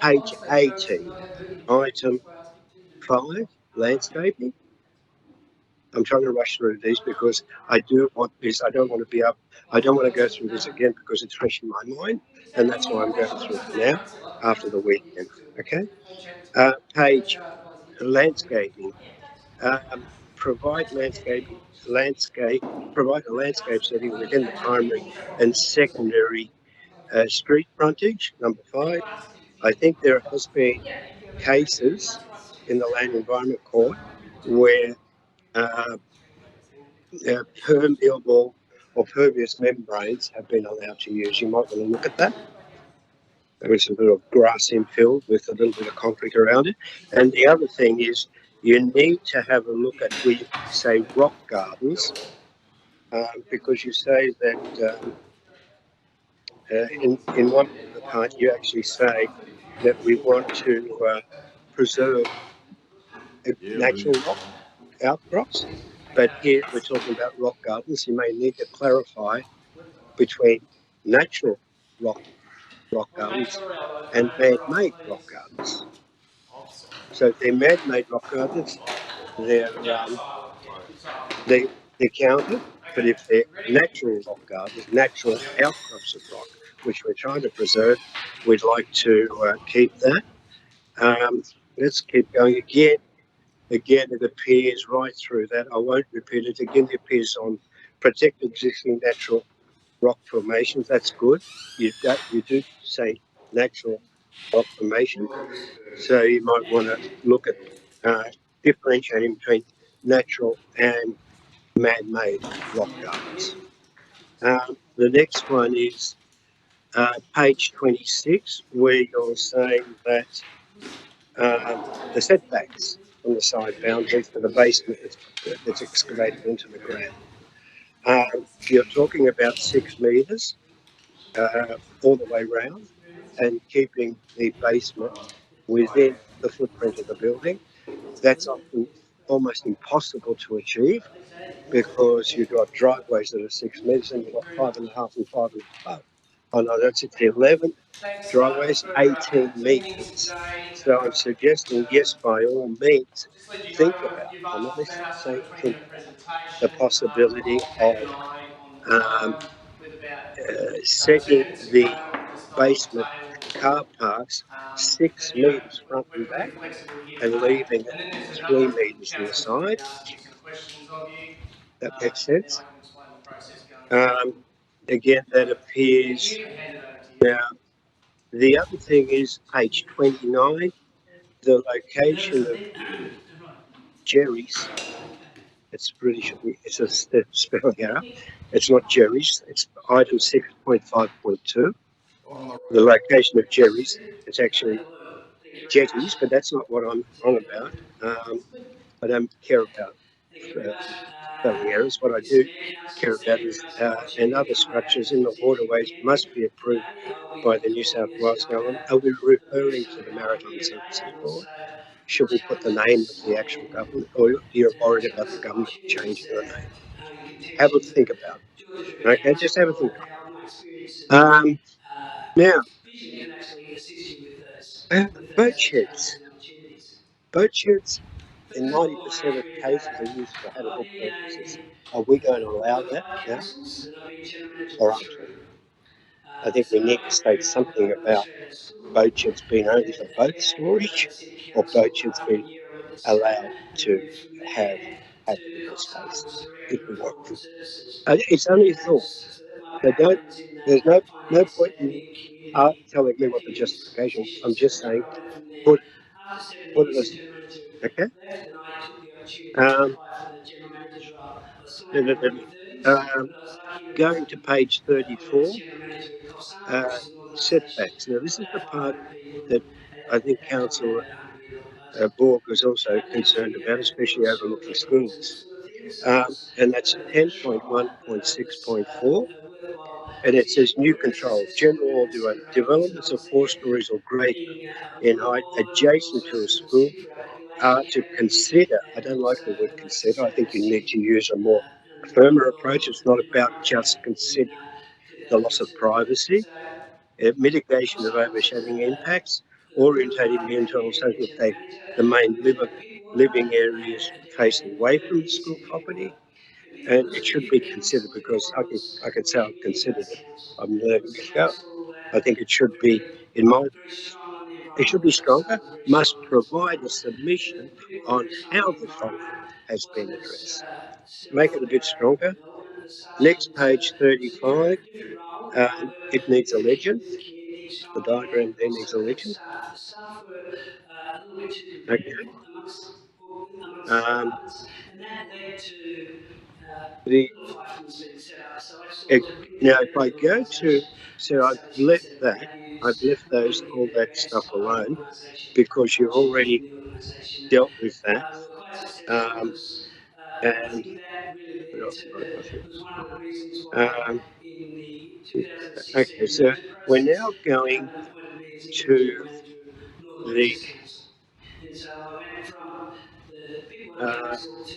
page 18, item 5, landscaping. I'm trying to rush through these because I do want this. I don't want to be up. I don't want to go through this again because it's fresh in my mind, and that's why I'm going through it now after the weekend. Okay. Page landscaping. Provide provide a landscape setting within the primary and secondary street frontage. Number 5. I think there has been cases in the Land Environment Court where permeable or pervious membranes have been allowed to use. You might want to look at that. There is a bit of grass infill with a little bit of concrete around it. And the other thing is you need to have a look at where you say rock gardens, because you say that in one part you actually say that we want to preserve natural rock outcrops, but here we're talking about rock gardens. You may need to clarify between natural rock gardens and man-made rock gardens. So if they're man-made rock gardens, they're counted. But if they're natural rock gardens, natural outcrops of rock, which we're trying to preserve, we'd like to keep that. Let's keep going again. Again, it appears right through that. I won't repeat it. Again, it appears on protect existing natural rock formations. That's good. You do say natural rock formation. So you might want to look at differentiating between natural and man-made rock gardens. The next one is page 26, where you're saying that the setbacks on the side boundaries for the basement that's excavated into the ground. You're talking about 6 metres all the way round and keeping the basement within the footprint of the building. That's often almost impossible to achieve because you've got driveways that are 6 metres and you've got 5.5 and 5.5. Oh no, that's it. 11 driveways, 18 metres. So I'm suggesting, yes, by all means, think about, I'm not necessarily saying think about the possibility of setting the basement car parks 6 metres front and back and leaving it 3 metres to the side. That makes sense. Again, that appears now. The other thing is page 29, the location of Jerry's. It's British, it's a spelling error. It's not Jerry's, it's item 6.5.2. The location of Jerry's, it's actually jetties, but that's not what I'm on about. I don't care about flowing areas. What I do care about is and other structures in the waterways must be approved by the New South Wales government. Are we referring to the Maritime Services Board? Should we put the name of the actual government, or you're worried about the government changing the name? Have a think about it. Okay, just have a think about it. Now, boat sheds. Boat sheds in 90% of cases are used for habitable purposes. Are we going to allow that now? Or aren't we? I think we need to state something about boat sheds being only for boat storage, or boat sheds being allowed to have habitable space if we want them. It's only a thought. So there's no point in telling me what the justification. I'm just saying, put it as, okay? Going to page 34, setbacks. Now, this is the part that I think Councillor Borg was also concerned about, especially overlooking schools. And that's 10.1.6.4. And it says new control. General developments of 4 stories or greater in height adjacent to a school are to consider. I don't like the word consider. I think you need to use a more firmer approach. It's not about just considering the loss of privacy, mitigation of overshadowing impacts, orientating the internal so that the main living areas facing away from the school property. And it should be considered, because I can say I've considered it. I'm letting it go. I think it should be, it should be stronger, must provide a submission on how the following has been addressed. Make it a bit stronger. Next, page 35, it needs a legend. The diagram there needs a legend. Okay. Now, if I go to, so I've left those, all that stuff alone, because you've already dealt with that. And what else have I got here? Okay, so we're now going to the,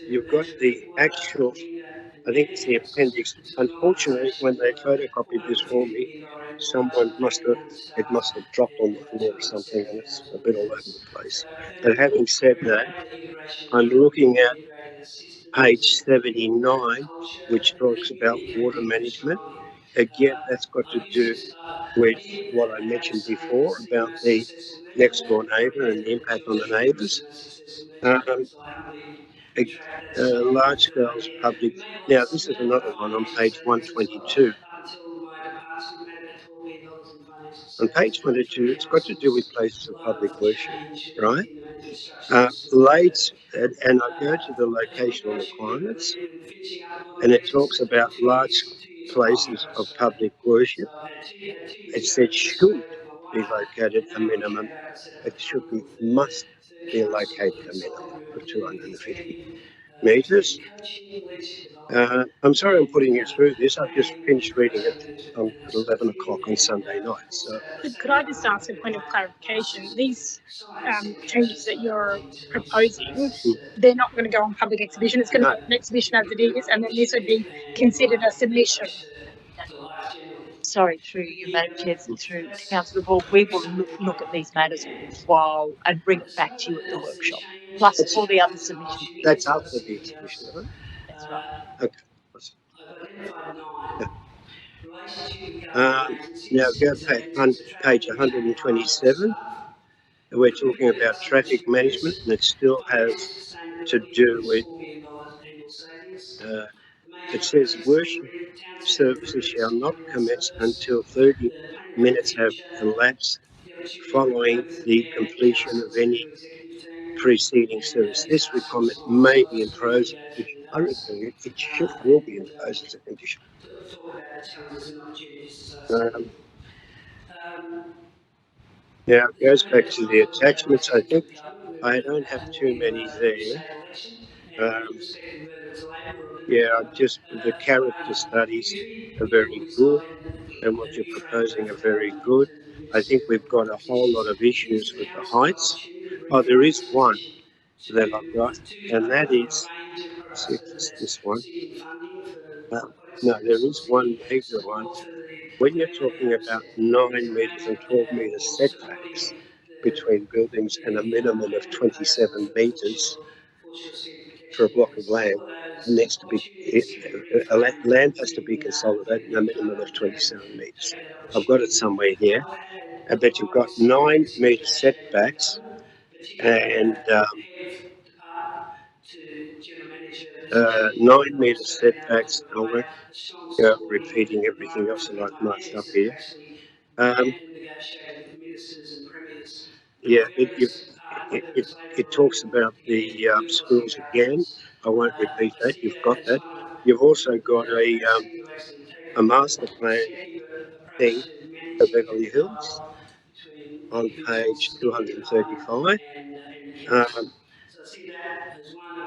you've got the actual, I think it's the appendix. Unfortunately, when they photocopied this for me, it must have dropped on the floor or something, and it's a bit all over the place. But having said that, I'm looking at page 79, which talks about water management. Again, that's got to do with what I mentioned before about the next door neighbour and the impact on the neighbours. Large scale public. Now, this is another one on page 122. On page 22, it's got to do with places of public worship, right? And I go to the locational requirements, and it talks about large places of public worship. It said should be located a minimum. It must be located a minimum of 250 metres. I'm sorry I'm putting you through this. I've just finished reading it at 11 o'clock on Sunday night. So, could I just ask a point of clarification? These changes that you're proposing, they're not going to go on public exhibition. It's going to go on exhibition as it is, and then this would be considered a submission. Sorry, through you, Madam Chair, through to Councillor Borg, we will look at these matters and bring it back to you at the workshop, plus all the other submissions. That's after the exhibition, isn't it? That's right. Okay. Now go page 127. We're talking about traffic management, and it still has to do with, it says worship services shall not commence until 30 minutes have elapsed following the completion of any preceding service. This requirement may be imposed, which I reckon it will be imposed as a condition. Now it goes back to the attachments. I think I don't have too many there. Yeah, just the character studies are very good, and what you're proposing are very good. I think we've got a whole lot of issues with the heights. Oh, there is one that I've got, and that is, see if it's this one. No, there is one major one. When you're talking about 9 metres and 12 metre setbacks between buildings and a minimum of 27 metres for a block of land, needs to be land has to be consolidated in a minimum of 27 metres. I've got it somewhere here, but you've got 9 metre setbacks and 9 metre setbacks. I won't go repeating everything else that I've marked up here. Yeah, it talks about the schools again. I won't repeat that. You've got that. You've also got a master plan thing for Beverly Hills on page 235.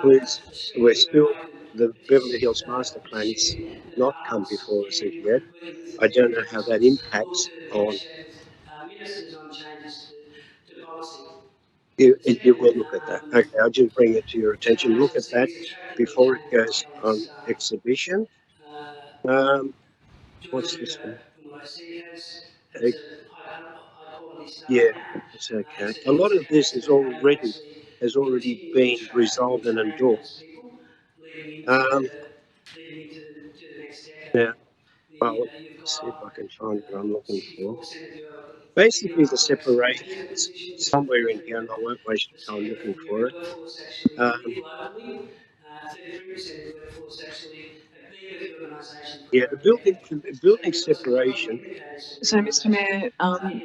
Please, we're still, the Beverly Hills master plan is not come before us as yet. I don't know how that impacts on. You will look at that. Okay, I'll just bring it to your attention. Look at that before it goes on exhibition. What's this one? Yeah, it's okay. A lot of this has already been resolved and endorsed. Now, well, let's see if I can find what I'm looking for. Basically, the separations somewhere in here, and I won't waste your time looking for it. Yeah, the building separation. So, Mr. Mayor,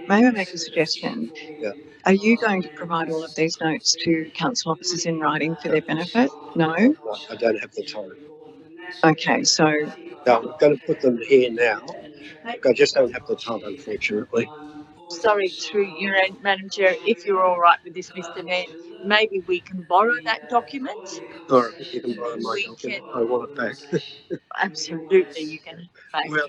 may I make a suggestion? Yeah. Are you going to provide all of these notes to council officers in writing for their benefit? No? I don't have the time. Okay, so. No, I'm going to put them here now. I just don't have the time, unfortunately. Sorry, through your end, Madam Chair, if you're all right with this, Mr. Mayor, maybe we can borrow that document. All right, you can borrow my document. I want it back. Absolutely, you can. Well,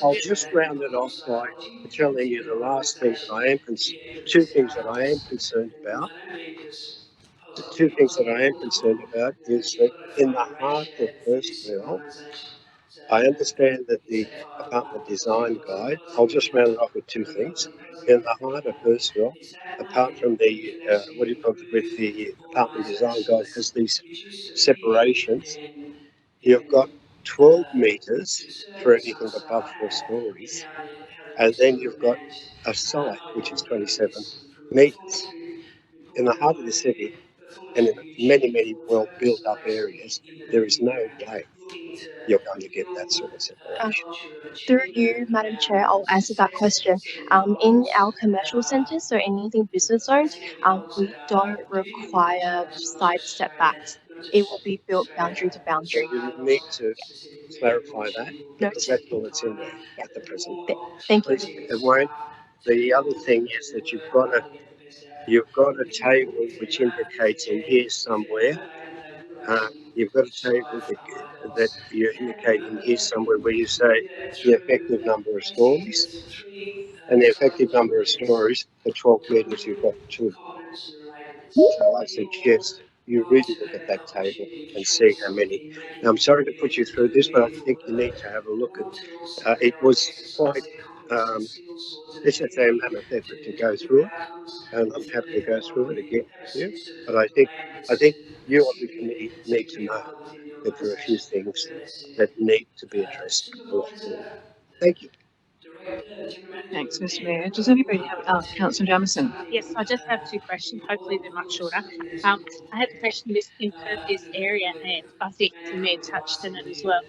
I'll just round it off by telling you the last thing that I am two things that I am concerned about. The two things that I am concerned about is that in the heart of Hurstville, I understand that the apartment design guide, I'll just round it off with two things. In the heart of Hurstville, apart from the, what do you call it, with the apartment design guide has these separations. You've got 12 metres for anything above 4 stories, and then you've got a site which is 27 metres. In the heart of the city, and in many, many well built up areas, there is no way you're going to get that sort of separation. Through you, Madam Chair, I'll answer that question. In our commercial centres, so anything business owned, we don't require side setbacks. It will be built boundary to boundary. You need to clarify that, because that's all that's in there at the present. Thank you. It won't. The other thing is that you've got a table which indicates in here somewhere. You've got a table that you indicate in here somewhere where you say the effective number of stories, and the effective number of stories for 12 metres you've got 2. So I suggest you really look at that table and see how many. Now, I'm sorry to put you through this, but I think you need to have a look at. It was quite. Let's just say a mammoth effort to go through it, and I'm happy to go through it again with you. But I think you on the committee need to know that there are a few things that need to be addressed going forward. Thank you. Thanks, Mr. Mayor. Does anybody have, Councillor Jamieson? Yes, I just have two questions. Hopefully they're much shorter. I had a question this impervious area, and I think the Mayor touched on it as well.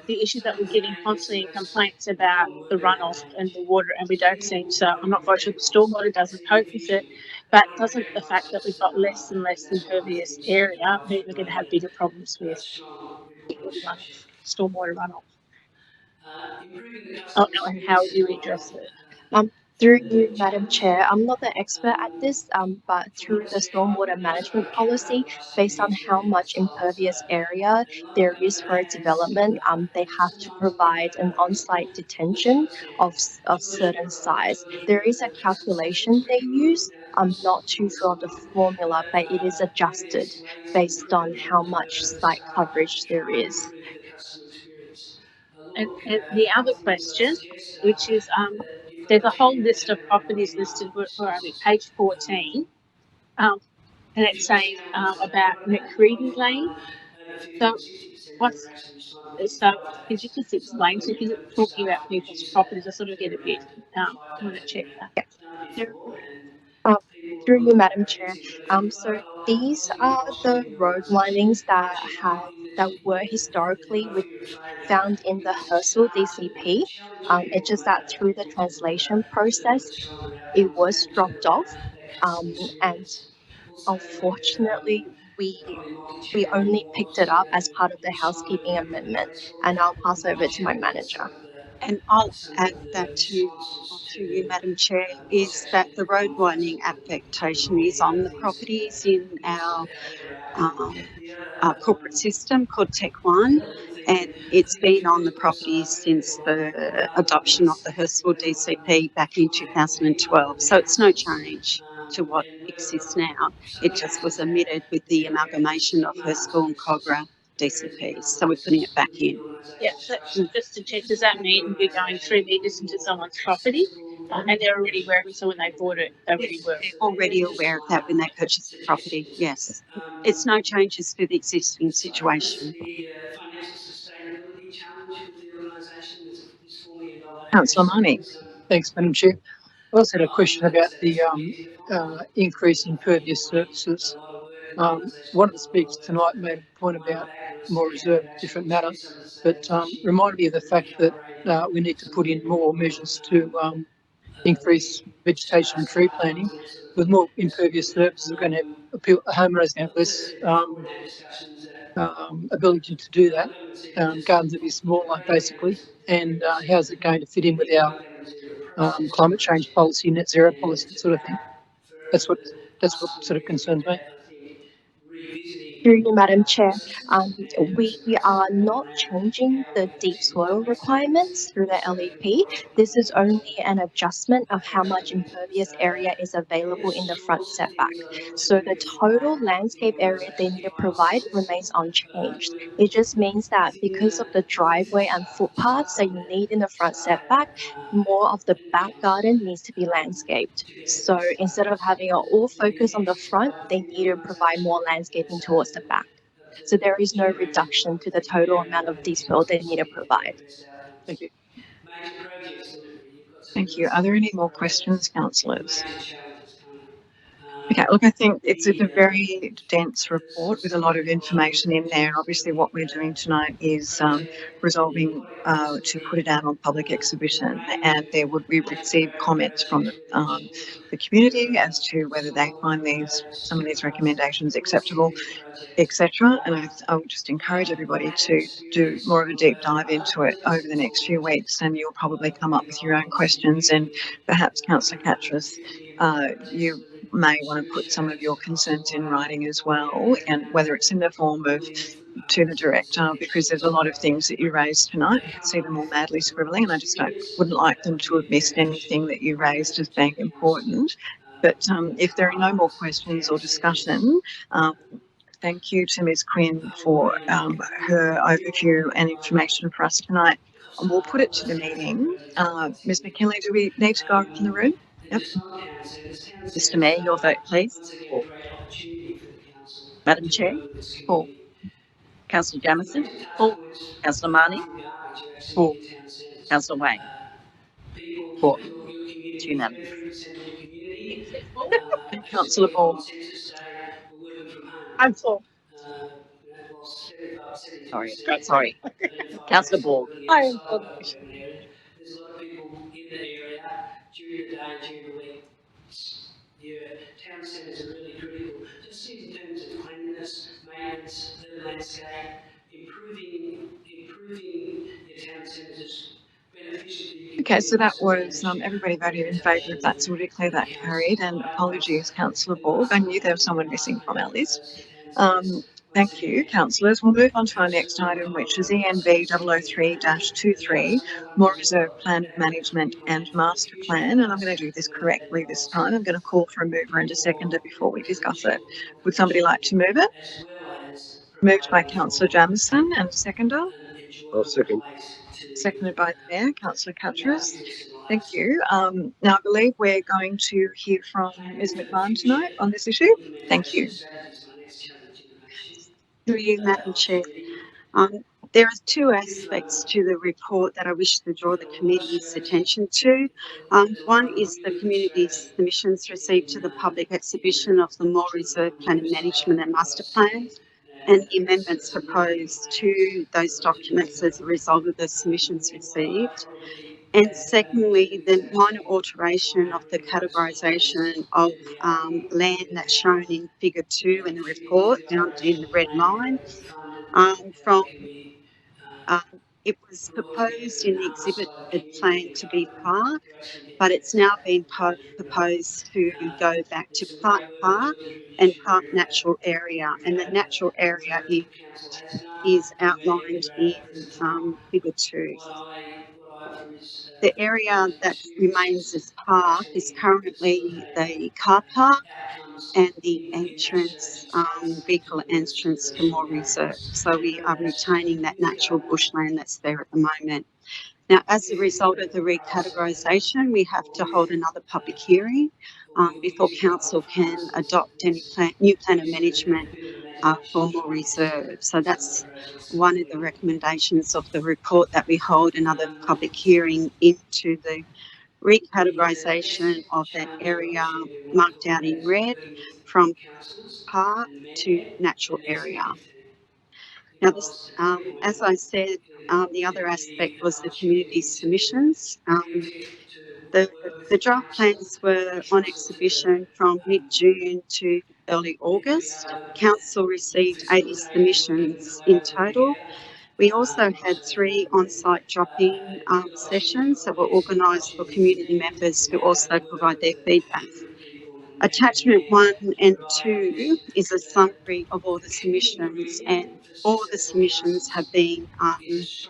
The issue that we're getting constantly complaints about the runoff and the water, and we don't seem to. I'm not quite sure the stormwater doesn't cope with it, but doesn't the fact that we've got less and less impervious area mean we're going to have bigger problems with runoff, stormwater runoff? Oh, no, and how do we address it? Through you, Madam Chair, I'm not the expert at this, but through the stormwater management policy, based on how much impervious area there is for a development, they have to provide an on-site detention of certain size. There is a calculation they use. I'm not too sure of the formula, but it is adjusted based on how much site coverage there is. And the other question, which is, there's a whole list of properties listed, where are we, page 14, and it's saying about McCready Lane. So what's, so could you just explain, so if you're talking about people's properties, I sort of get a bit, want to check that. Through you, Madam Chair. So these are the road windings that were historically found in the Hurstville DCP. It's just that through the translation process, it was dropped off, and unfortunately, we only picked it up as part of the housekeeping amendment. And I'll pass over to my manager. And I'll add that to, through you, Madam Chair, is that the road widening application is on the properties in our corporate system called Tech One, and it's been on the properties since the adoption of the Hurstville DCP back in 2012. So it's no change to what exists now. It just was omitted with the amalgamation of Hurstville and Cogra DCPs. So we're putting it back in. Yeah, so just to check, does that mean you're going through meters into someone's property and they're already aware of it, so when they bought it, they already were? They're already aware of that when they purchased the property, yes. It's no changes to the existing situation. Financial sustainability challenge with the organisation is $4 million. Councillor Marnie. Thanks, Madam Chair. I also had a question about the increase in impervious surfaces. One of the speakers tonight made a point about more reserve, different matter, but reminded me of the fact that we need to put in more measures to increase vegetation and tree planting. With more impervious surfaces, we're going to have homeowners going to have less ability to do that. Gardens will be smaller, basically, and how's it going to fit in with our climate change policy, net zero policy, that sort of thing? That's what sort of concerns me. Through you, Madam Chair, we are not changing the deep soil requirements through the LEP. This is only an adjustment of how much impervious area is available in the front setback. So the total landscape area they need to provide remains unchanged. It just means that because of the driveway and footpaths that you need in the front setback, more of the back garden needs to be landscaped. So instead of having it all focus on the front, they need to provide more landscaping towards the back. So there is no reduction to the total amount of deep soil they need to provide. Thank you. Thank you. Are there any more questions, councillors? Okay, look, I think it's a very dense report with a lot of information in there. And obviously what we're doing tonight is resolving to put it out on public exhibition, and we receive comments from the community as to whether they find some of these recommendations acceptable, etc. And I would just encourage everybody to do more of a deep dive into it over the next few weeks, and you'll probably come up with your own questions. And perhaps Councillor Katras, you may want to put some of your concerns in writing as well, and whether it's in the form of to the director, because there's a lot of things that you raised tonight. I can see them all madly scribbling, and I just wouldn't like them to have missed anything that you raised as being important. But if there are no more questions or discussion, thank you to Ms. Quinn for her overview and information for us tonight. And we'll put it to the meeting. Ms. McKinley, do we need to go from the room? Yep. Mr Mayor, your vote, please. Madam Chair? For. Councillor Jamieson? For. Councillor Marnie? For. Councillor Wayne? For. It's unanimous. And Councillor Ball? I'm for. Sorry. Councillor Ball? I am for. There's a lot of people in the area during the day and during the week. Yeah, town centres are really critical, just in terms of cleanliness, maintenance, the landscape, improving your town centres is beneficial to you. Okay, so that was, everybody voted in favour of that, so we'll declare that carried, and apologies, councillor Borg. I knew there was someone missing from our list. Thank you, councillors. We'll move on to our next item, which is ENV 003-23, More Reserve Plan of Management and Master Plan. And I'm going to do this correctly this time. I'm going to call for a mover and a seconder before we discuss it. Would somebody like to move it? Moved by councillor Jamieson, and a seconder? I'll second. Seconded by the Mayor, councillor Katras. Thank you. Now I believe we're going to hear from Ms McMahon tonight on this issue. Thank you. Through you, Madam Chair. There are two aspects to the report that I wish to draw the committee's attention to. One is the community's submissions received to the public exhibition of the More Reserve Plan of Management and Master Plan, and the amendments proposed to those documents as a result of the submissions received. And secondly, the minor alteration of the categorisation of land that's shown in figure 2 in the report, down in the red line, it was proposed in the exhibit plan to be park, but it's now been proposed to go back to park and park natural area, and the natural area is outlined in figure 2. The area that remains as park is currently the car park and the entrance, vehicle entrance to More Reserve. So we are retaining that natural bushland that's there at the moment. Now, as a result of the recategorisation, we have to hold another public hearing before council can adopt any new plan of management for More Reserve. So that's one of the recommendations of the report, that we hold another public hearing into the recategorisation of that area marked out in red from park to natural area. Now, this, as I said, the other aspect was the community submissions. The draft plans were on exhibition from mid-June to early August. Council received 80 submissions in total. We also had 3 on-site drop-in sessions that were organised for community members to also provide their feedback. Attachment 1 and 2 is a summary of all the submissions, and all the submissions have been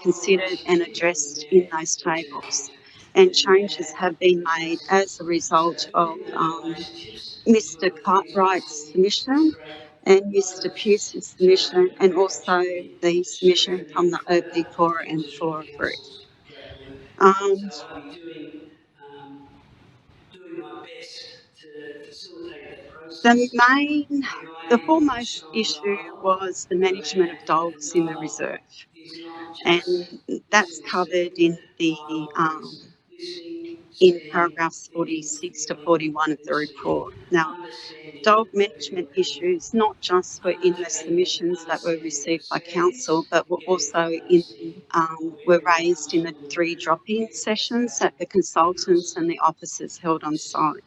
considered and addressed in those tables, and changes have been made as a result of Mr. Cartwright's submission and Mr. Pearce's submission, and also the submission from the Oakley Flora and Flora Group. So I'll be doing my best to facilitate that process. The foremost issue was the management of dogs in the reserve, and that's covered in the in paragraphs 46 to 41 of the report. Now, dog management issues not just were in the submissions that were received by council, but were also were raised in the 3 drop-in sessions that the consultants and the officers held on site.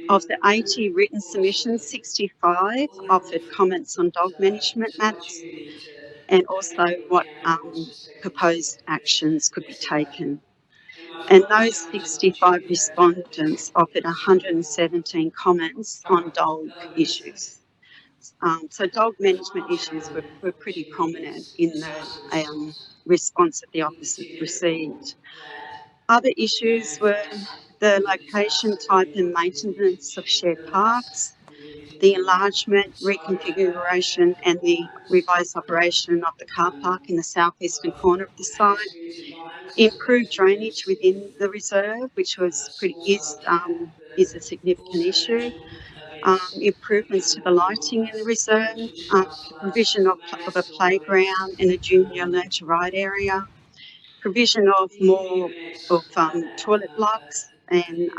Of the 80 written submissions, 65 offered comments on dog management matters and also what proposed actions could be taken. And those 65 respondents offered 117 comments on dog issues. So dog management issues were pretty prominent in the response that the officers received. Other issues were the location, type and maintenance of shared parks, the enlargement, reconfiguration and the revised operation of the car park in the southeastern corner of the site, improved drainage within the reserve, which was is a significant issue, improvements to the lighting in the reserve, provision of a playground and a junior learn to ride area, provision of more of toilet blocks, and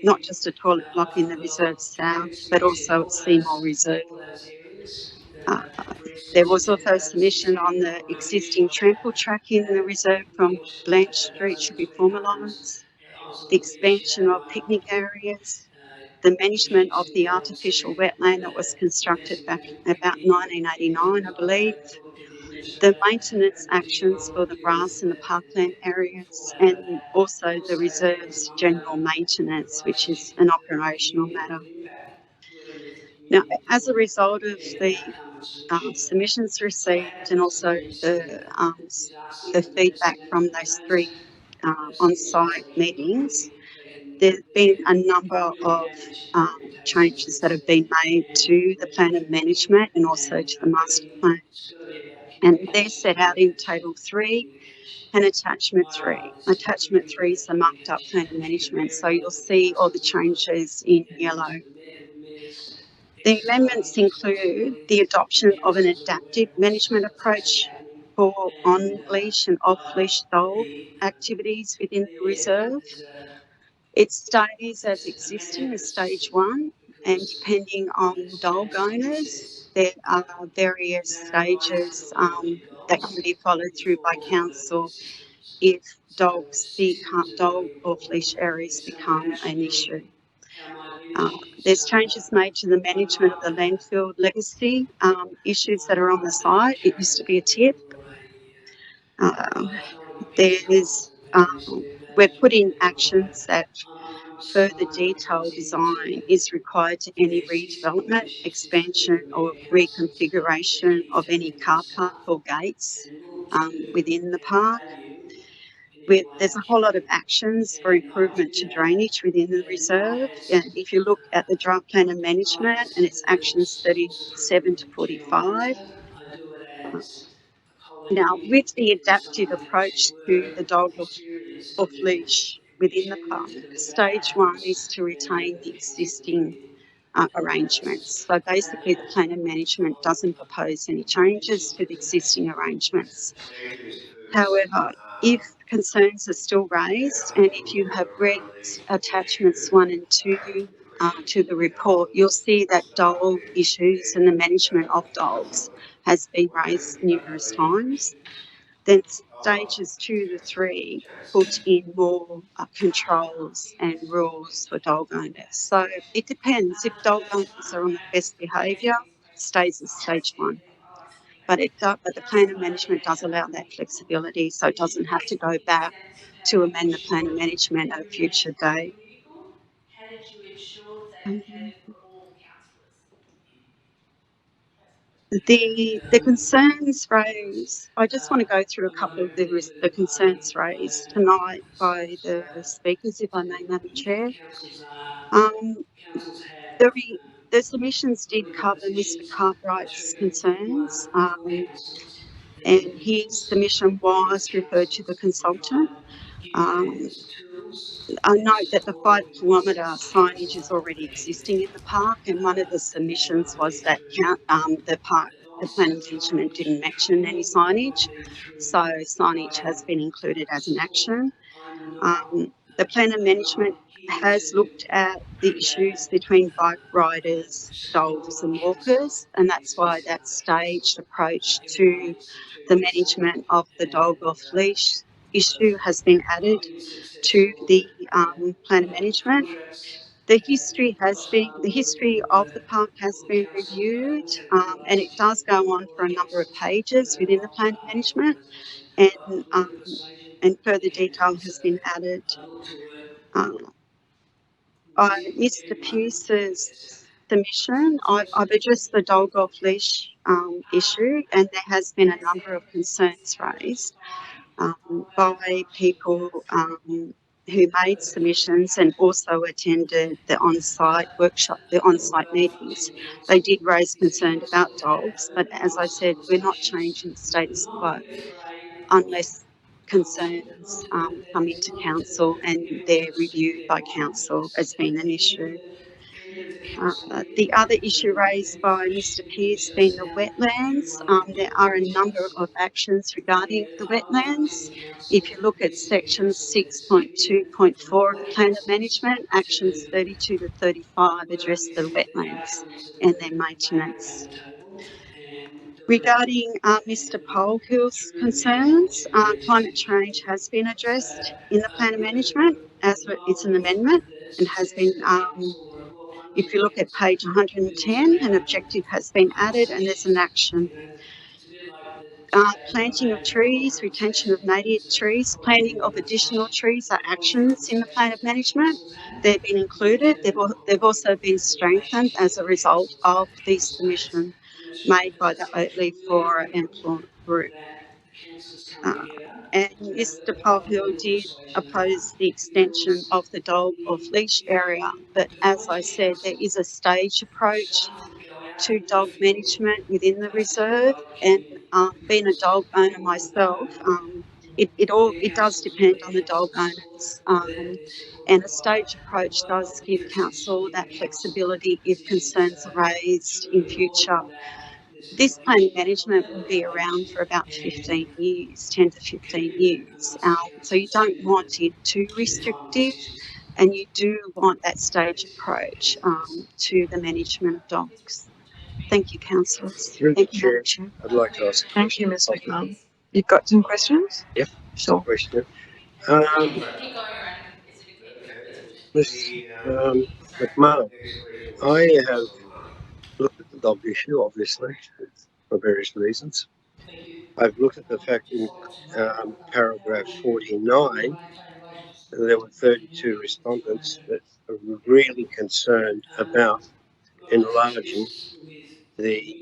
not just a toilet block in the reserve south, but also at Seymour Reserve. There was also a submission on the existing trample track in the reserve from Blanche Street should be formalised, the expansion of picnic areas, the management of the artificial wetland that was constructed back about 1989, I believe, the maintenance actions for the grass and the parkland areas, and also the reserves general maintenance, which is an operational matter. Now, as a result of the submissions received and also the feedback from those 3 on-site meetings, there have been a number of changes that have been made to the plan of management and also to the master plan. And they're set out in Table 3 and Attachment 3. Attachment 3 is the marked up plan of management, so you'll see all the changes in yellow. The amendments include the adoption of an adaptive management approach for on-leash and off-leash dog activities within the reserve. It stays as existing as stage 1, and depending on dog owners, there are various stages that can be followed through by council if dog off-leash areas become an issue. There's changes made to the management of the landfill legacy issues that are on the site. It used to be a tip. We're putting actions that further detailed design is required to any redevelopment, expansion or reconfiguration of any car park or gates within the park. There's a whole lot of actions for improvement to drainage within the reserve. And if you look at the draft plan of management and its actions 37 to 45. Now, with the adaptive approach to the dog off-leash within the park, stage 1 is to retain the existing arrangements. So basically the plan of management doesn't propose any changes to the existing arrangements. However, if concerns are still raised, and if you have read attachments 1 and 2 to the report, you'll see that dog issues and the management of dogs has been raised numerous times. Then stages 2 to 3 put in more controls and rules for dog owners. So it depends. If dog owners are on the best behaviour, it stays as stage 1. But the plan of management does allow that flexibility, so it doesn't have to go back to amend the plan of management at a future date. How did you ensure that it had for all councillors? The concerns raised, I just want to go through a couple of the concerns raised tonight by the speakers, if I may, Madam Chair. The submissions did cover Mr. Cartwright's concerns, and his submission was referred to the consultant. I note that the 5 kilometre signage is already existing in the park, and one of the submissions was that the plan of management didn't mention any signage, so signage has been included as an action. The plan of management has looked at the issues between bike riders, dogs and walkers, and that's why that staged approach to the management of the dog off-leash issue has been added to the plan of management. The history of the park has been reviewed, and it does go on for a number of pages within the plan of management, and further detail has been added. Mr. Pearce's submission, I've addressed the dog off-leash issue, and there has been a number of concerns raised by people who made submissions and also attended the on-site workshop, the on-site meetings. They did raise concern about dogs, but as I said, we're not changing the status quo unless concerns come into council and they're reviewed by council as being an issue. The other issue raised by Mr. Pearce being the wetlands. There are a number of actions regarding the wetlands. If you look at section 6.2.4 of the plan of management, actions 32 to 35 address the wetlands and their maintenance. Regarding Mr. Polehill's concerns, climate change has been addressed in the plan of management as it's an amendment and has been, if you look at page 110, an objective has been added and there's an action. Planting of trees, retention of native trees, planting of additional trees are actions in the plan of management. They've been included. They've also been strengthened as a result of the submission made by the Oatley Flora and Fauna Group. And Mr. Polhill did oppose the extension of the dog off-leash area, but as I said, there is a stage approach to dog management within the reserve, and being a dog owner myself, it does depend on the dog owners, and a stage approach does give council that flexibility if concerns are raised in future. This plan of management will be around for about 15 years, 10 to 15 years. So you don't want it too restrictive, and you do want that stage approach to the management of dogs. Thank you, councillors. Through the Thank you, chair, Madam Chair. I'd like to ask. Thank you, Ms McMahon. You've got some questions? Yep. Sure. Question. Keep going around. Is it Ms. McMahon, I have looked at the dog issue, obviously, for various reasons. I've looked at the fact in paragraph 49, there were 32 respondents that are really concerned about enlarging the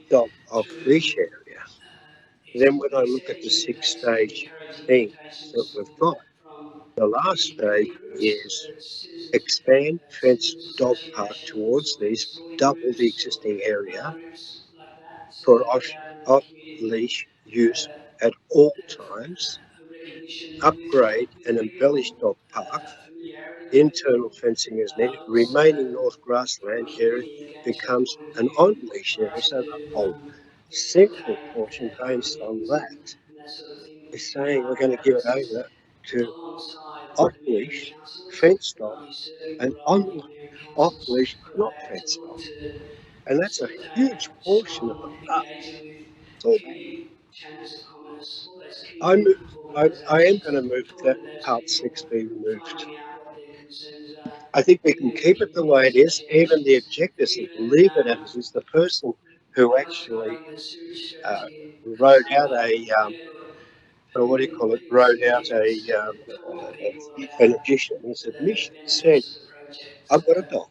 dog off-leash area. Then when I look at the 6-stage thing that we've got, the last stage is expand fenced dog park towards these, double the existing area for off-leash use at all times, upgrade and embellish dog park, internal fencing as needed, remaining north grassland area becomes an on-leash area, so the whole central portion based on that is saying we're going to give it over to off-leash, fenced off, and off-leash, not fenced off. And that's a huge portion of the park. It's all I am going to move that part 6 be removed. I think we can keep it the way it is. Even the objector said leave it as is. The person who actually wrote out what do you call it? Wrote out an addition. His admission said, "I've got a dog.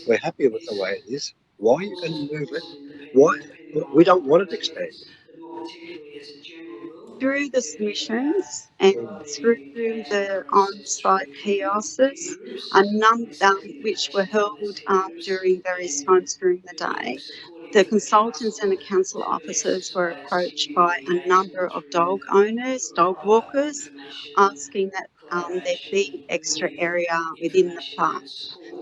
We're happy with the way it is. Why are you going to move it? Why? We don't want it expanded." Through the submissions and through the on-site kiosks, which were held during various times during the day, the consultants and the council officers were approached by a number of dog owners, dog walkers, asking that there be extra area within the park.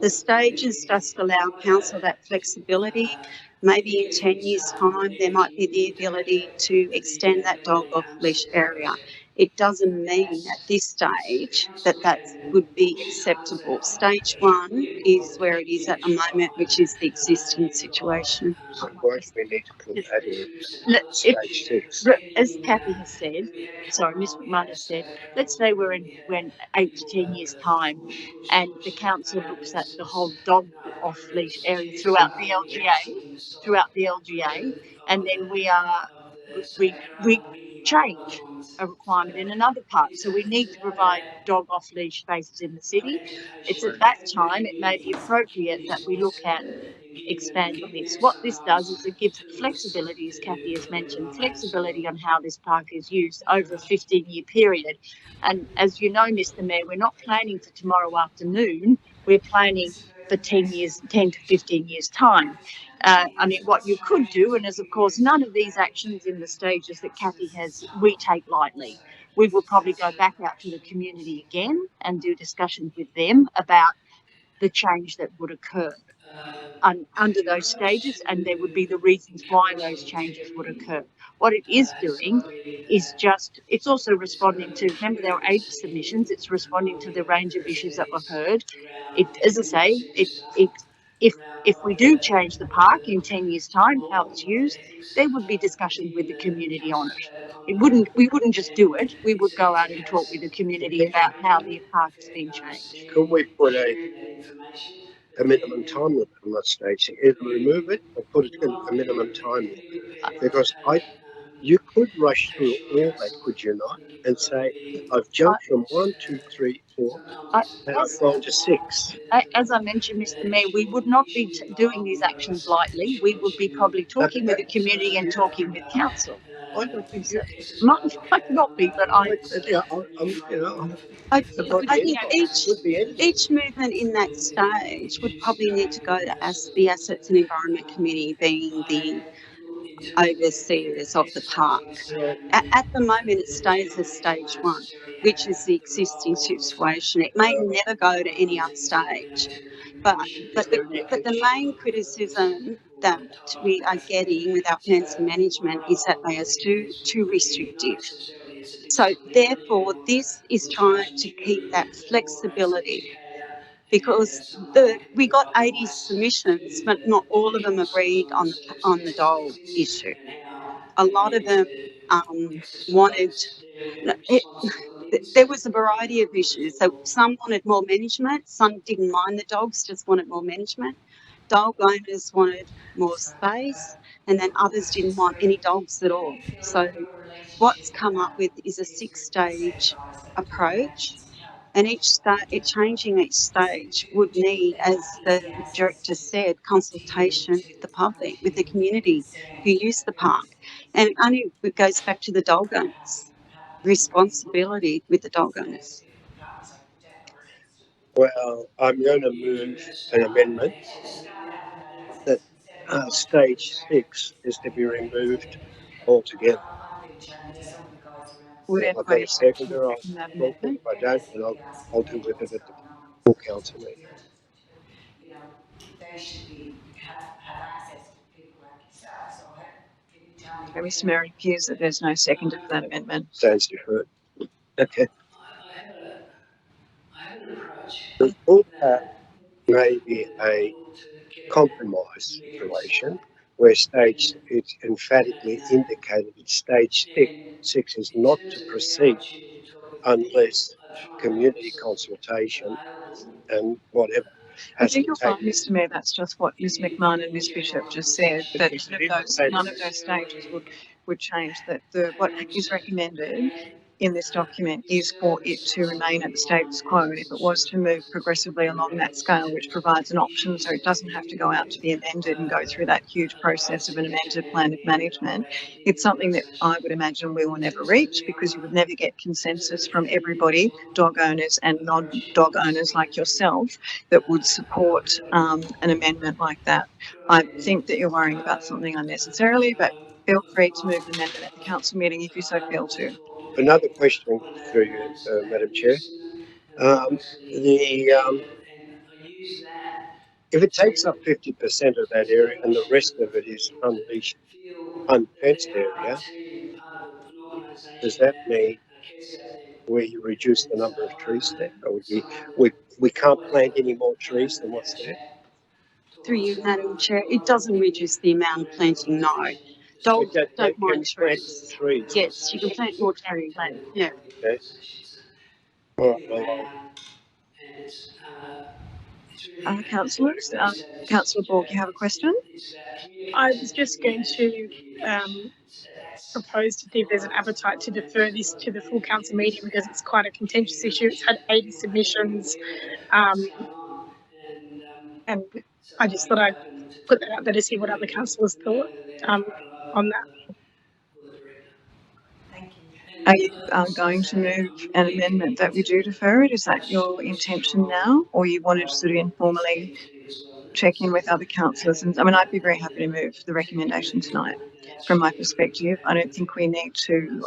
The stages just allow council that flexibility. Maybe in 10 years' time, there might be the ability to extend that dog off-leash area. It doesn't mean at this stage that that would be acceptable. Stage 1 is where it is at the moment, which is the existing situation. So why do we need to put that in stage 6? As Kathy has said, sorry, Ms McMahon has said, let's say we're in 8 to 10 years' time and the council looks at the whole dog off-leash area throughout the LGA, and then we change a requirement in another part. So we need to provide dog off-leash spaces in the city. It's at that time it may be appropriate that we look at expanding this. What this does is it gives flexibility, as Kathy has mentioned, flexibility on how this park is used over a 15-year period. And as you know, Mr. Mayor, we're not planning for tomorrow afternoon. We're planning for 10 to 15 years time. I mean, what you could do, and as of course none of these actions in the stages that Kathy has, we take lightly. We will probably go back out to the community again and do discussions with them about the change that would occur under those stages, and there would be the reasons why those changes would occur. What it is doing is it's also responding to, remember there were 8 submissions, it's responding to the range of issues that were heard. As I say, if we do change the park in 10 years' time, how it's used, there would be discussion with the community on it. We wouldn't just do it. We would go out and talk with the community about how the park has been changed. Could we put a minimum time limit on that stage? Either remove it or put it in a minimum time limit. Because You could rush through all that, could you not? And say, I've jumped from 1, 2, 3, 4, and I've gone to 6. As I mentioned, Mr. Mayor, we would not be doing these actions lightly. We would be probably talking with the community and talking with council. I don't think you Might not be, but I think each movement in that stage would probably need to go to the Assets and Environment Committee, being the overseers of the park. At the moment, it stays as stage 1, which is the existing situation. It may never go to any other stage, but the main criticism that we are getting with our plans and management is that they are too restrictive. So therefore, this is trying to keep that flexibility, because we got 80 submissions, but not all of them agreed on the dole issue. A lot of them wanted. There was a variety of issues. So some wanted more management, some didn't mind the dogs, just wanted more management. Dog owners wanted more space, and then others didn't want any dogs at all. So what's come up with is a 6-stage approach, and changing each stage would need, as the director said, consultation with the public, with the community who use the park. And it goes back to the dog owners. Responsibility with the dog owners. Well, I'm going to move an amendment that stage 6 is to be removed altogether. Would I've got anybody a seconder. I'll second that talk to it. amendment? If I don't, then I'll deal with it at the full council meeting. Okay, Mr. Mayor, it appears that there's no seconder for that amendment. Stands deferred. Okay. I have an approach. We thought that maybe a compromise situation where it's emphatically indicated that stage 6 is not to proceed unless community consultation and whatever. I think you'll find, Mr. Mayor, that's just what Ms. McMahon and Ms. Bishop just said, that none of those stages would change, that what is recommended in this document is for it to remain at the status quo, and if it was to move progressively along that scale, which provides an option so it doesn't have to go out to be amended and go through that huge process of an amended plan of management, it's something that I would imagine we will never reach, because you would never get consensus from everybody, dog owners and non-dog owners like yourself, that would support an amendment like that. I think that you're worrying about something unnecessarily, but feel free to move an amendment at the council meeting if you so feel to. Another question through you, Madam Chair. If it takes up 50% of that area and the rest of it is unleashed, unfenced area, does that mean we reduce the number of trees there? Or we can't plant any more trees than what's there? Through you, Madam Chair, it doesn't reduce the amount of planting, no. Dogs don't mind trees. Yes, you can plant more trees. Yeah. Okay. All right, well, Councillors, Councillor Borg, you have a question? I was just going to propose to see if there's an appetite to defer this to the full council meeting, because it's quite a contentious issue. It's had 80 submissions, and I just thought I'd put that out there to see what other councillors thought on that. Are you going to move an amendment that we do defer it? Is that your intention now, or you wanted to sort of informally check in with other councillors? And I mean, I'd be very happy to move the recommendation tonight. From my perspective, I don't think we need to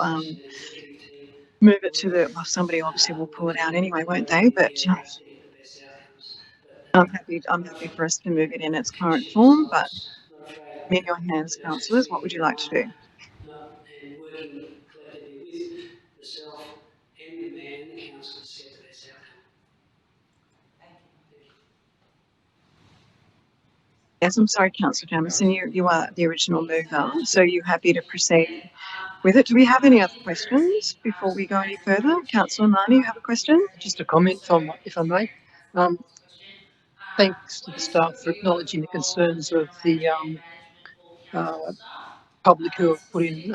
move it to the. Well, somebody obviously will pull it out anyway, won't they? But I'm happy for us to move it in its current form. But in your hands, councillors, what would you like to do? Myself and the mayor and the council to set the best outcome. Yes, I'm sorry, Councillor Jamieson, you are the original mover, so you're happy to proceed with it. Do we have any other questions before we go any further? Councillor Marnie, you have a question? Just a comment, if I may. Thanks to the staff for acknowledging the concerns of the public who have put in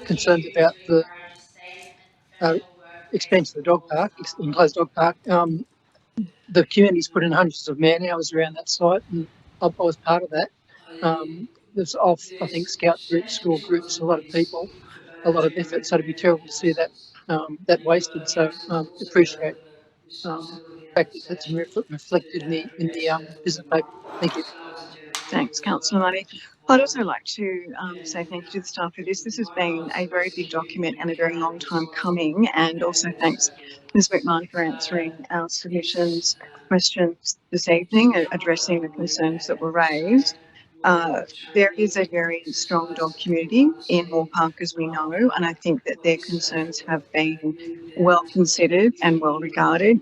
concerns about the expansion of the dog park, enclosed dog park. The community's put in hundreds of man hours around that site, and I was part of that. There's I think scout groups, school groups, a lot of people, a lot of effort. So it'd be terrible to see that that wasted. So appreciate the fact that that's reflected in the business paper. Thank you. Thanks, Councillor Money. I'd also like to say thank you to the staff for this. This has been a very big document and a very long time coming, and also thanks Ms McMahon for answering our submissions questions this evening, addressing the concerns that were raised. There is a very strong dog community in Moore Park, as we know, and I think that their concerns have been well considered and well regarded.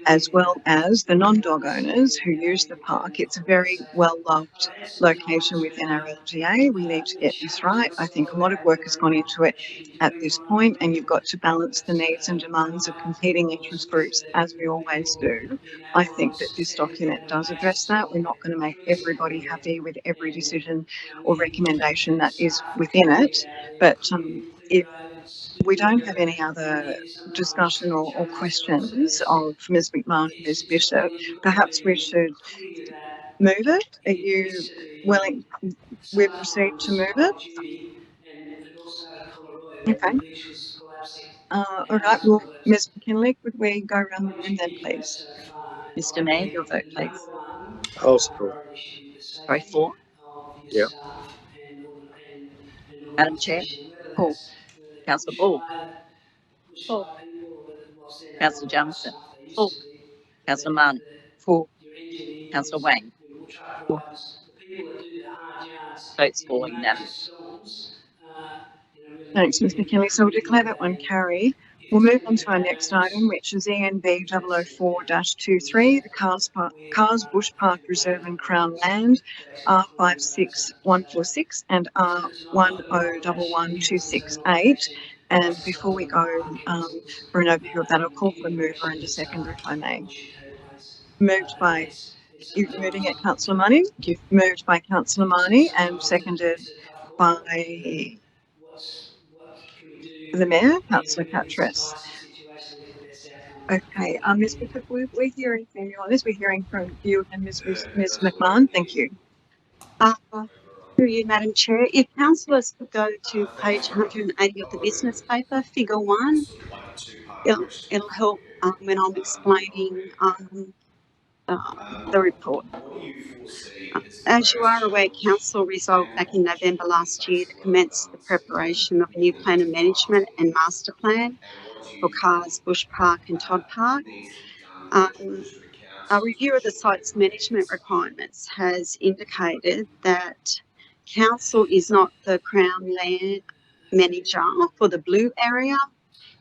As well as the non-dog owners who use the park. It's a very well-loved location within our LGA. We need to get this right. I think a lot of work has gone into it at this point, and you've got to balance the needs and demands of competing interest groups, as we always do. I think that this document does address that. We're not going to make everybody happy with every decision or recommendation that is within it, but if we don't have any other discussion or questions of Ms McMahon and Ms Bishop, perhaps we should move it. Are you willing? We proceed to move it? Okay. All right. Well, Ms McKinley, could we go around the room then, please? Mr Mayor, your vote, please. I'll support. Sorry, for. Yeah. Madam Chair. Paul. Councillor Ball. For. Councillor Jamieson. For. Councillor Marnie. For. Councillor Wang. For. Votes for, unanimous. Thanks, Ms McKinley. So we'll declare that one carried. We'll move on to our next item, which is ENB 004-23, the Cars Bush Park Reserve and Crown Land, R56146 and R1011268. And before we go for an overview of that, I'll call for a mover and a seconder, if I may. Moved by, you're moving it, Councillor Money? You've moved by Councillor Money and seconded by the Mayor, Councillor Catress. Okay, Ms Bishop, we're hearing from you on this. We're hearing from you and Ms McMahon. Thank you. Through you, Madam Chair, if councillors could go to page 180 of the business paper, figure 1, it'll help when I'm explaining the report. As you are aware, Council resolved back in November last year to commence the preparation of a new plan of management and master plan for Cars Bush Park and Todd Park. A review of the site's management requirements has indicated that Council is not the Crown Land Manager for the blue area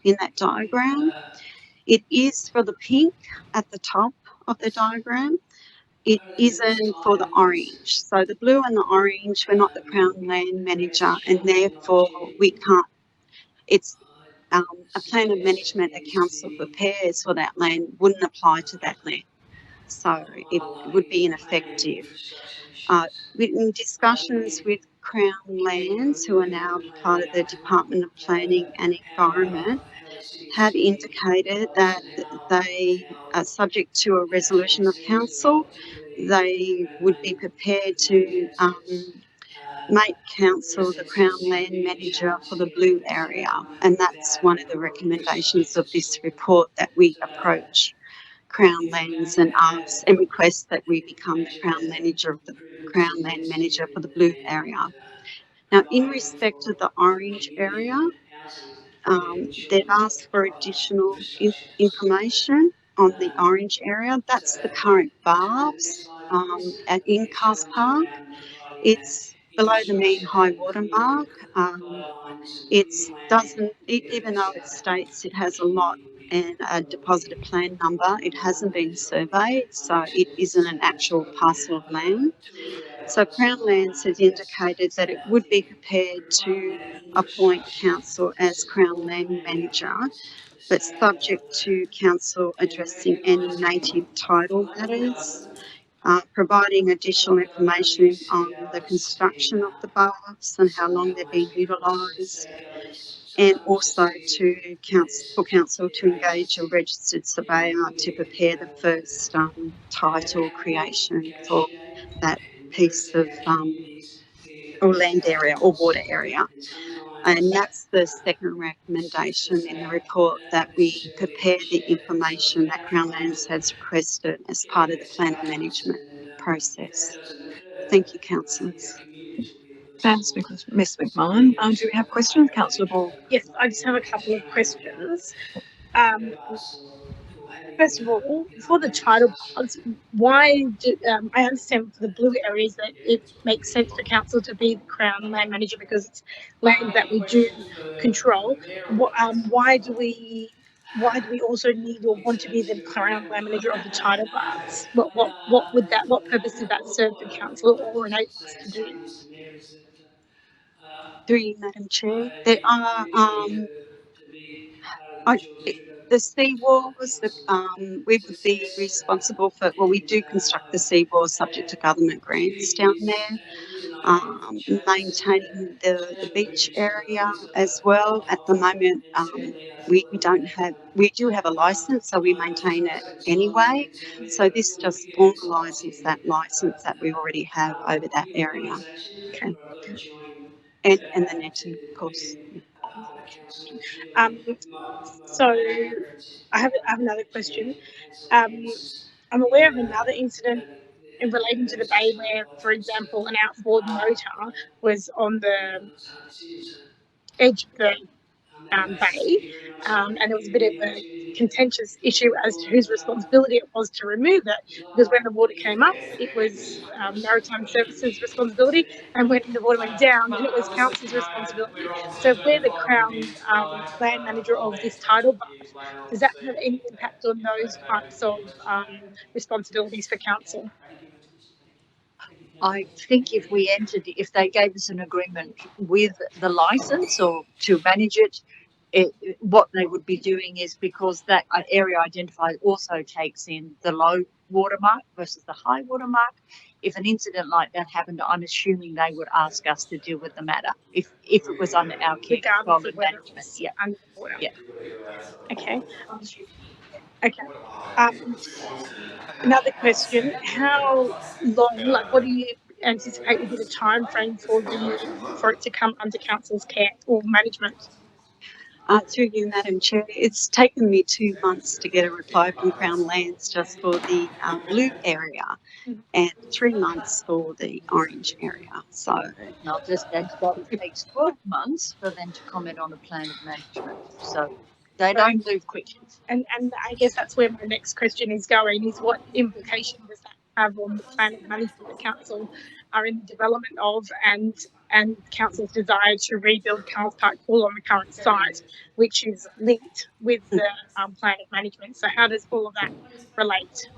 in that diagram. It is for the pink at the top of the diagram. It isn't for the orange. So the blue and the orange, we're not the Crown Land Manager, and therefore we can't, it's a plan of management that Council prepares for that land wouldn't apply to that land. So it would be ineffective. In discussions with Crown Lands, who are now part of the Department of Planning and Environment, have indicated that they are subject to a resolution of council. They would be prepared to make council the Crown Land Manager for the blue area, and that's one of the recommendations of this report, that we approach Crown Lands and ask and request that we become the Crown Manager for the blue area. Now, in respect of the orange area, they've asked for additional information on the orange area. That's the current barbs in Cars Park. It's below the mean high water mark. Even though it states it has a lot and a deposited plan number, it hasn't been surveyed, so it isn't an actual parcel of land. So Crown Lands has indicated that it would be prepared to appoint council as Crown Land Manager, but subject to council addressing any native title matters, providing additional information on the construction of the baths and how long they've been utilised, and also for council to engage a registered surveyor to prepare the first title creation for that piece of or land area or water area. And that's the second recommendation in the report, that we prepare the information that Crown Lands has requested as part of the planning management process. Thank you, councillors. Thanks, Ms McMahon. Do we have questions, Councillor Ball? Yes, I just have a couple of questions. First of all, for the tidal paths, why do I understand for the blue areas that it makes sense for council to be the Crown land manager because it's land that we do control. Why do we also need or want to be the Crown land manager of the tidal paths? What purpose did that serve the council or enable us to do? Through you, Madam Chair, there are the seawalls. We would be responsible for. Well, we do construct the seawalls subject to government grants down there. Maintaining the beach area as well. At the moment, we do have a license, so we maintain it anyway. So this just formalises that license that we already have over that area. Okay. And the netting, of course. So I have another question. I'm aware of another incident in relating to the bay where, for example, an outboard motor was on the edge of the bay, and there was a bit of a contentious issue as to whose responsibility it was to remove it, because when the water came up, it was Maritime Services' responsibility, and when the water went down, then it was council's responsibility. So if we're the Crown land manager of this tidal bath, does that have any impact on those types of responsibilities for council? I think if they gave us an agreement with the license or to manage it, what they would be doing is, because that area identified also takes in the low water mark versus the high water mark. If an incident like that happened, I'm assuming they would ask us to deal with the matter if it was under our care control and management. Yeah. Underwater. Yeah. Okay. Another question: how long? Like, what do you anticipate would be the time frame for it to come under council's care or management? Through you, Madam Chair, it's taken me 2 months to get a reply from Crown Lands just for the blue area, and 3 months for the orange area. So I'll just add to that, it takes 12 months for them to comment on a plan of management. So they don't move quickly. And I guess that's where my next question is going, is what implication does that have on the plan of management that council are in the development of, and council's desire to rebuild Carls Park Pool on the current site, which is linked with the plan of management. So how does all of that relate?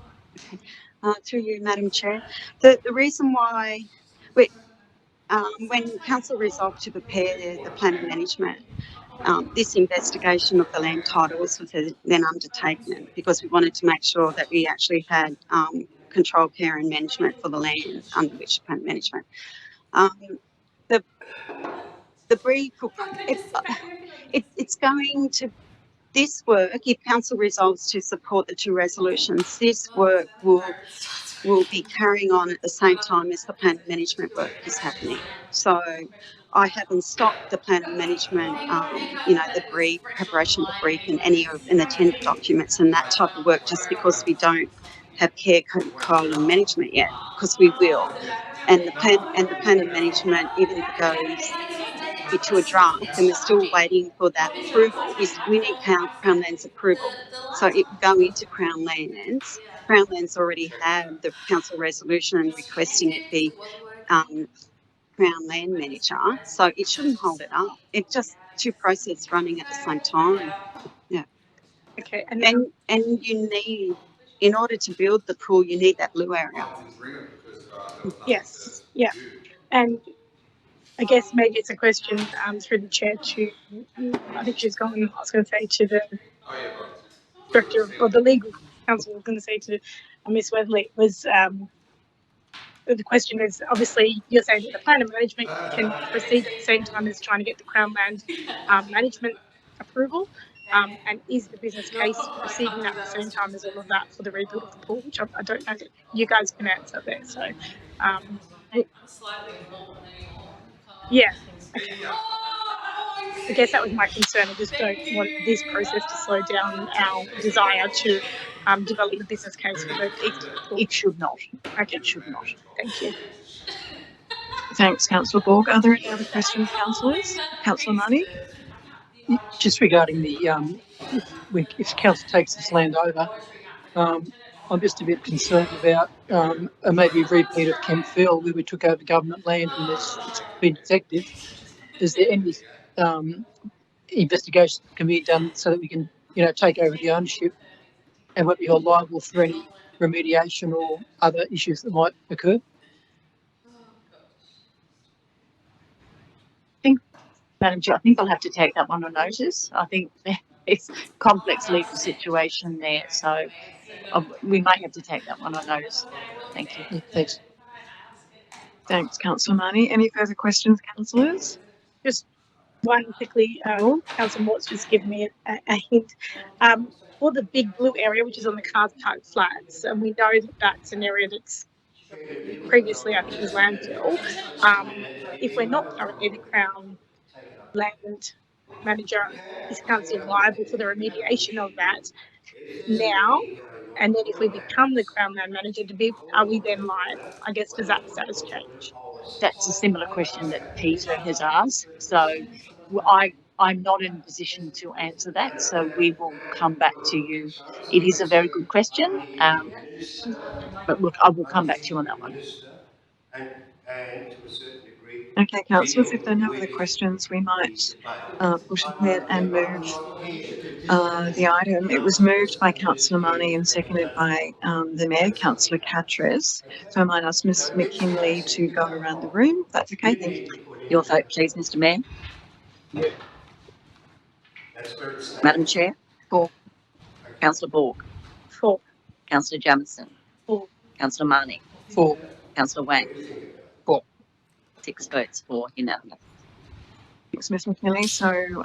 Through you, Madam Chair, the reason why when council resolved to prepare the plan of management, this investigation of the land titles was then undertaken because we wanted to make sure that we actually had control, care and management for the land under which plan management. The brief, it's going to, this work, if council resolves to support the 2 resolutions, this work will be carrying on at the same time as the plan of management work is happening. So I haven't stopped the plan of management, the brief, preparation of the brief and the tender documents and that type of work, just because we don't have care control and management yet, because we will. And the plan of management, even if it goes into a draft and we're still waiting for that approval, we need Crown Lands approval. So it will go into Crown Lands. Crown Lands already have the council resolution requesting it be Crown Land Manager, so it shouldn't hold it up. It's just 2 processes running at the same time. Yeah. Okay. And you need, in order to build the pool, you need that blue area. Yes. Yeah. And I guess maybe it's a question through the chair to, I think she's gone, I was going to say to the director or the legal counsel, I was going to say to Miss Weatherly, was the question is, obviously, you're saying that the plan of management can proceed at the same time as trying to get the Crown Land management approval. And is the business case proceeding at the same time as all of that for the rebuild of the pool, which I don't know that you guys can answer there. So, yeah, okay. I guess that was my concern. I just don't want this process to slow down our desire to develop the business case for the existing pool. It should not. Okay. It should not. Thank you. Thanks, Councillor Borg. Are there any other questions, councillors? Councillor Money? Just regarding the, if council takes this land over, I'm just a bit concerned about a maybe repeat of Kempfield where we took over government land and it's been effective. Is there any investigation that can be done so that we can, take over the ownership and won't be held liable for any remediation or other issues that might occur? Madam Chair, I think I'll have to take that one on notice. I think it's a complex legal situation there, so we might have to take that one on notice. Thank you. Yeah, thanks. Thanks, Councillor Money. Any further questions, councillors? Just one quickly, Councillor Mort's just given me a hint. For the big blue area, which is on the Cars Park Flats, and we know that that's an area that's previously, I think, was landfill. If we're not currently the Crown Land manager, is council liable for the remediation of that now? And then if we become the Crown Land manager, are we then liable? I guess, does that status change? That's a similar question that Peter has asked. So I'm not in a position to answer that. So we will come back to you. It is a very good question. But look, I will come back to you on that one. Okay, councillors, if there are no other questions, we might push ahead and move the item. It was moved by Councillor Money and seconded by the Mayor, Councillor Catres. So I might ask Ms McKinley to go around the room. That's okay, thank you. Your vote, please, Mr. Mayor. Yeah. Madam Chair? For. Councillor Borg? For. Councillor Jamieson? For. Councillor Marnie? For. Councillor Wang? For. 6 votes for, unanimous. Thanks, Ms McKinley. So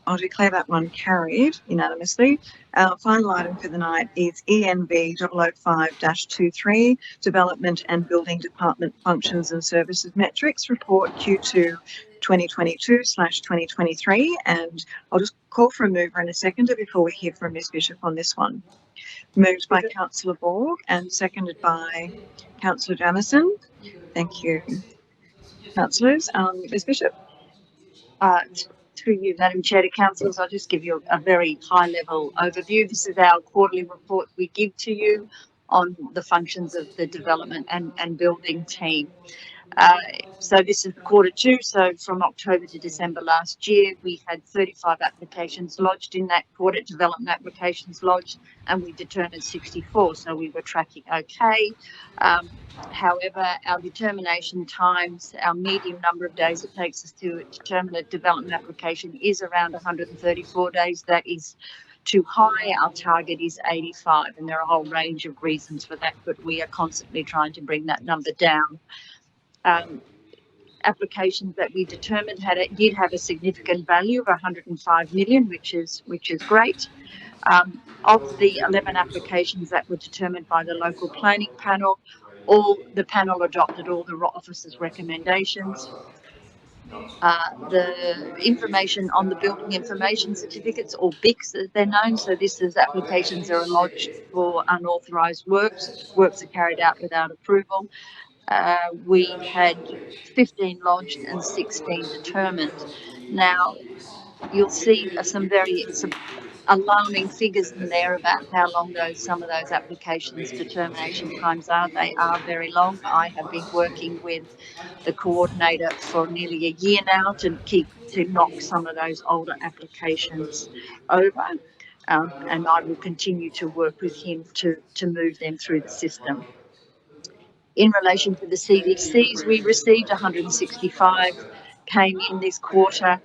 I'll declare that one carried unanimously. Our final item for the night is ENV 005-23, Development and Building Department Functions and Services Metrics Report Q2 2022/2023. And I'll just call for a mover and a seconder before we hear from Ms Bishop on this one. Moved by Councillor Borg and seconded by Councillor Jamieson. Thank you, councillors. Ms Bishop. Through you, Madam Chair, to councillors, I'll just give you a very high-level overview. This is our quarterly report we give to you on the functions of the development and building team. So this is quarter 2. So from October to December last year, we had 35 applications lodged in that quarter, development applications lodged, and we determined 64. So we were tracking okay. However, our determination times, our median number of days it takes us to determine a development application is around 134 days. That is too high. Our target is 85, and there are a whole range of reasons for that, but we are constantly trying to bring that number down. Applications that we determined did have a significant value of 105 million, which is great. Of the 11 applications that were determined by the local planning panel, the panel adopted all the officers' recommendations. The information on the building information certificates, or BICs as they're known, so this is applications that are lodged for unauthorised works. Works are carried out without approval. We had 15 lodged and 16 determined. Now, you'll see some alarming figures in there about how long some of those applications determination times are. They are very long. I have been working with the coordinator for nearly a year now to knock some of those older applications over, and I will continue to work with him to move them through the system. In relation to the CDCs, we received 165 came in this quarter.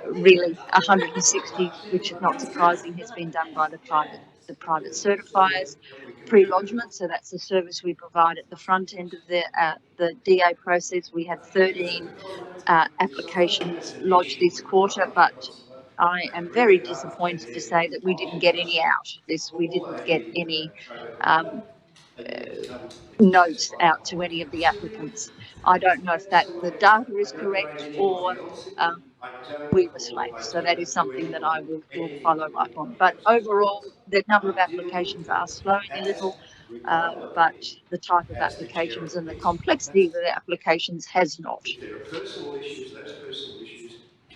Really 160, which is not surprising, has been done by the private certifiers. Pre-lodgement, so that's the service we provide at the front end of the DA process. We had 13 applications lodged this quarter, but I am very disappointed to say that we didn't get any out. We didn't get any notes out to any of the applicants. I don't know if that the data is correct or we were slack. So that is something that I will follow up on. But overall, the number of applications are slowing a little, but the type of applications and the complexity of the applications has not.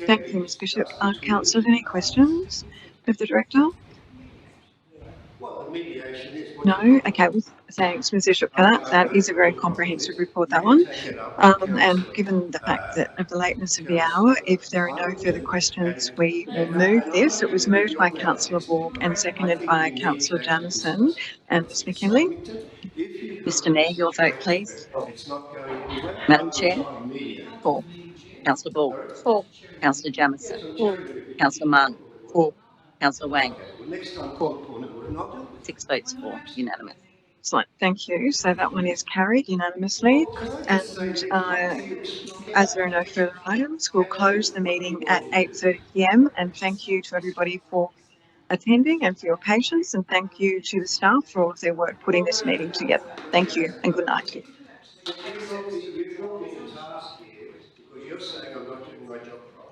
Thank you, Ms Bishop. Councillors, any questions of the Director? No? Okay, well, thanks, Ms Bishop, for that. That is a very comprehensive report, that one. And given the fact that of the lateness of the hour, if there are no further questions, we will move this. It was moved by Councillor Borg and seconded by Councillor Jamieson and Ms McKinley. Mr Mayor, your vote, please. Madam Chair? 4. Councillor Borg? 4. Councillor Jamieson? 4. Councillor Mann? 4. Councillor Wang? 6 votes for, unanimous. Excellent, thank you. So that one is carried unanimously. And as there are no further items, we'll close the meeting at 8:30 p.m. And thank you to everybody for attending and for your patience. And thank you to the staff for all of their work putting this meeting together. Thank you and good night.